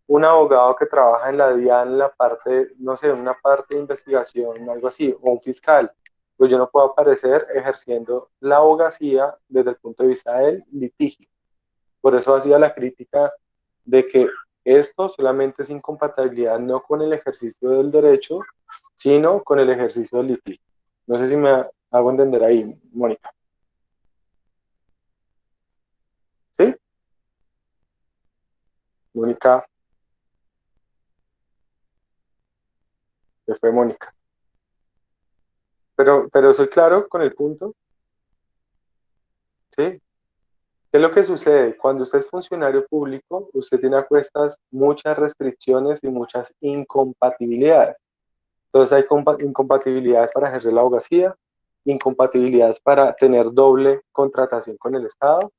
un abogado que trabaja en la DIAN, en la parte, no sé, una parte de investigación, algo así, o un fiscal, pues yo no puedo aparecer ejerciendo la abogacía desde el punto de vista del litigio. Por eso hacía la crítica de que esto solamente es incompatibilidad no con el ejercicio del derecho, sino con el ejercicio del litigio. No sé si me hago entender ahí, Mónica. ¿Sí? Mónica, se fue Mónica. Pero soy claro con el punto, ¿sí? ¿Qué es lo que sucede? Cuando usted es funcionario público, usted tiene a cuestas muchas restricciones y muchas incompatibilidades. Entonces hay incompatibilidades para ejercer la abogacía, incompatibilidades para tener doble contratación con el Estado,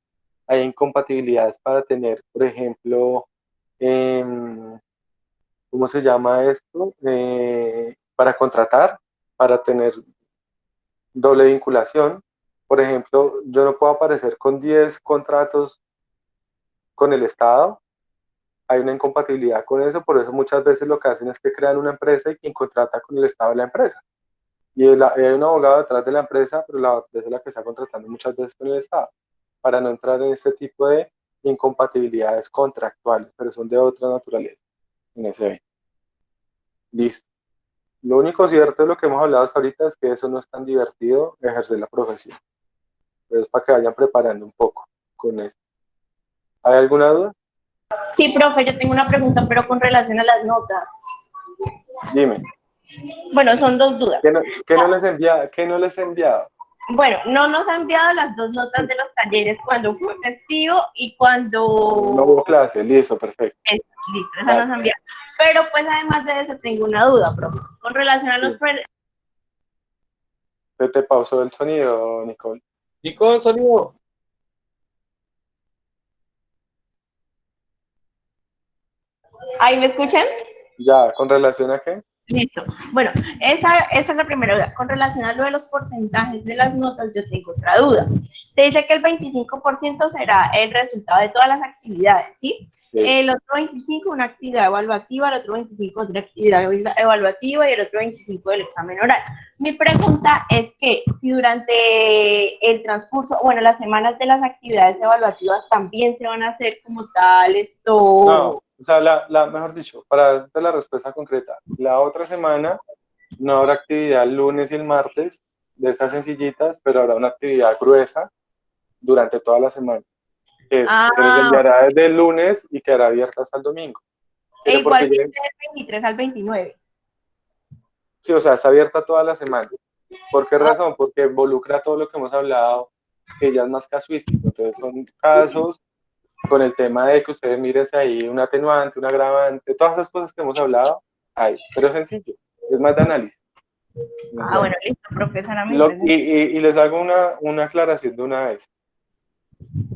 hay incompatibilidades para tener, por ejemplo, eh, ¿cómo se llama esto? Para contratar, para tener doble vinculación. Por ejemplo, yo no puedo aparecer con 10 contratos con el Estado, hay una incompatibilidad con eso, por eso muchas veces lo que hacen es que crean una empresa y quien contrata con el Estado es la empresa. Y hay un abogado detrás de la empresa, pero la empresa es la que está contratando muchas veces con el Estado, para no entrar en este tipo de incompatibilidades contractuales, pero son de otra naturaleza en ese evento. Listo. Lo único cierto de lo que hemos hablado hasta ahorita es que eso no es tan divertido ejercer la profesión. Entonces, para que vayan preparando un poco con esto. ¿Hay alguna duda? Sí, profe, yo tengo una pregunta, pero con relación a las notas. Dime. Bueno, son dos dudas. ¿Qué no les he enviado? Bueno, no nos ha enviado las dos notas de los talleres cuando fue festivo y cuando... No hubo clase, listo, perfecto. Listo, esa nos ha enviado. Pero pues además de eso tengo una duda, profe. Con relación a los... Sí. Se te pausó el sonido, Nicole. Nicole, sonido. ¿Ahí me escuchan? Ya, ¿con relación a qué? Listo. Bueno, esa es la primera duda. Con relación a lo de los porcentajes de las notas, yo tengo otra duda. Se dice que el 25% será el resultado de todas las actividades, ¿sí? Sí. El otro 25% una actividad evaluativa, el otro 25% otra actividad evaluativa y el otro 25% del examen oral. Mi pregunta es que si durante el transcurso, bueno, las semanas de las actividades evaluativas también se van a hacer como tal esto... No. O sea, mejor dicho, para darte la respuesta concreta, la otra semana no habrá actividad el lunes y el martes de estas sencillitas, pero habrá una actividad gruesa durante toda la semana, que se les enviará desde el lunes y quedará abierta hasta el domingo. Pero igual porque del 23 al 29. sí, o sea, está abierta toda la semana. ¿Por qué razón? Porque involucra todo lo que hemos hablado, que ya es más casuístico. Entonces son casos con el tema de que ustedes mírense ahí un atenuante, un agravante, todas esas cosas que hemos hablado, hay, pero es sencillo, es más de análisis. Bueno, listo, profesora, mi Y, pregunta. y les hago una aclaración de una vez.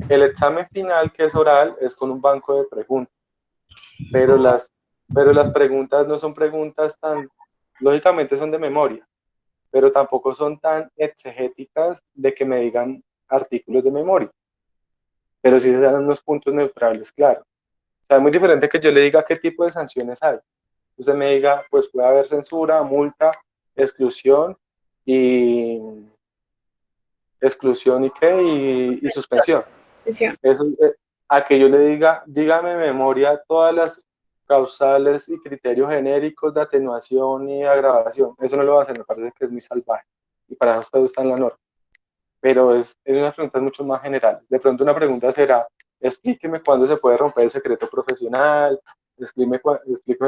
El examen final, que es oral, es con un banco de preguntas, pero las preguntas no son preguntas tan, lógicamente son de memoria, pero tampoco son tan exegéticas de que me digan artículos de memoria, pero sí se dan unos puntos neutrales, claro. O sea, es muy diferente que yo le diga qué tipo de sanciones hay. Usted me diga, pues puede haber censura, multa, exclusión y y suspensión. Eso, a que yo le diga, dígame en memoria todas las causales y criterios genéricos de atenuación y agravación. Eso no lo va a hacer, me parece que es muy salvaje. Y para eso está en la norma. Pero es unas preguntas mucho más generales. De pronto una pregunta será, explíqueme cuándo se puede romper el secreto profesional, explíqueme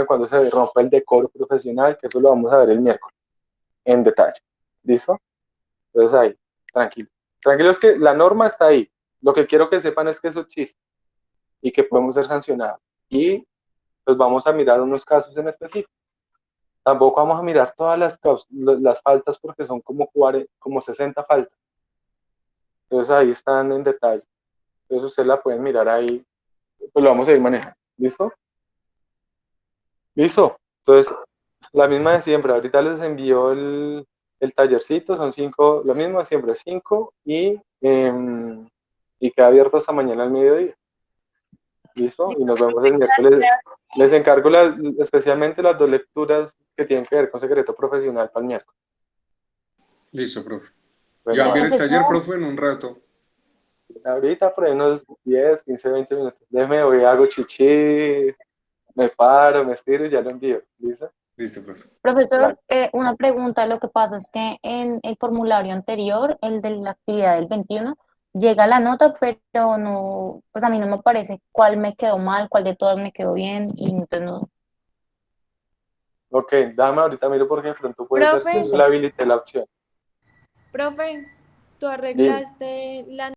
cuándo se rompe el decoro profesional, que eso lo vamos a ver el miércoles, en detalle. ¿Listo? Entonces ahí, tranquilo. Tranquilos que la norma está ahí. Lo que quiero que sepan es que eso existe y que podemos ser sancionados. Y pues vamos a mirar unos casos en específico. Tampoco vamos a mirar todas las faltas porque son como 60 faltas. Entonces ahí están en detalle. Entonces ustedes la pueden mirar ahí, pues lo vamos a ir manejando. ¿Listo? ¿Listo? Entonces, la misma de siempre. Ahorita les envío el tallercito, son 5, lo mismo de siempre, 5 y queda abierto hasta mañana al mediodía. ¿Listo? Y nos vemos el miércoles. Les encargo especialmente las 2 lecturas que tienen que ver con secreto profesional para el miércoles. Listo, profe. Bueno, Ya viene el Profesor. taller, profe, en un rato. ahorita por ahí unos 10, 15, 20 minutos. Déjeme, voy, hago chichi, me paro, me estiro y ya lo envío. ¿Listo? Listo, profe. Profesor, Vale. una pregunta, lo que pasa es que en el formulario anterior, el de la actividad del 21, llega la nota, pero no, pues a mí no me parece cuál me quedó mal, cuál de todas me quedó bien, y entonces no. Ok, dame ahorita miro porque de pronto puede ser que Profe. no le habilité la opción. Profe, tú Dime. arreglaste la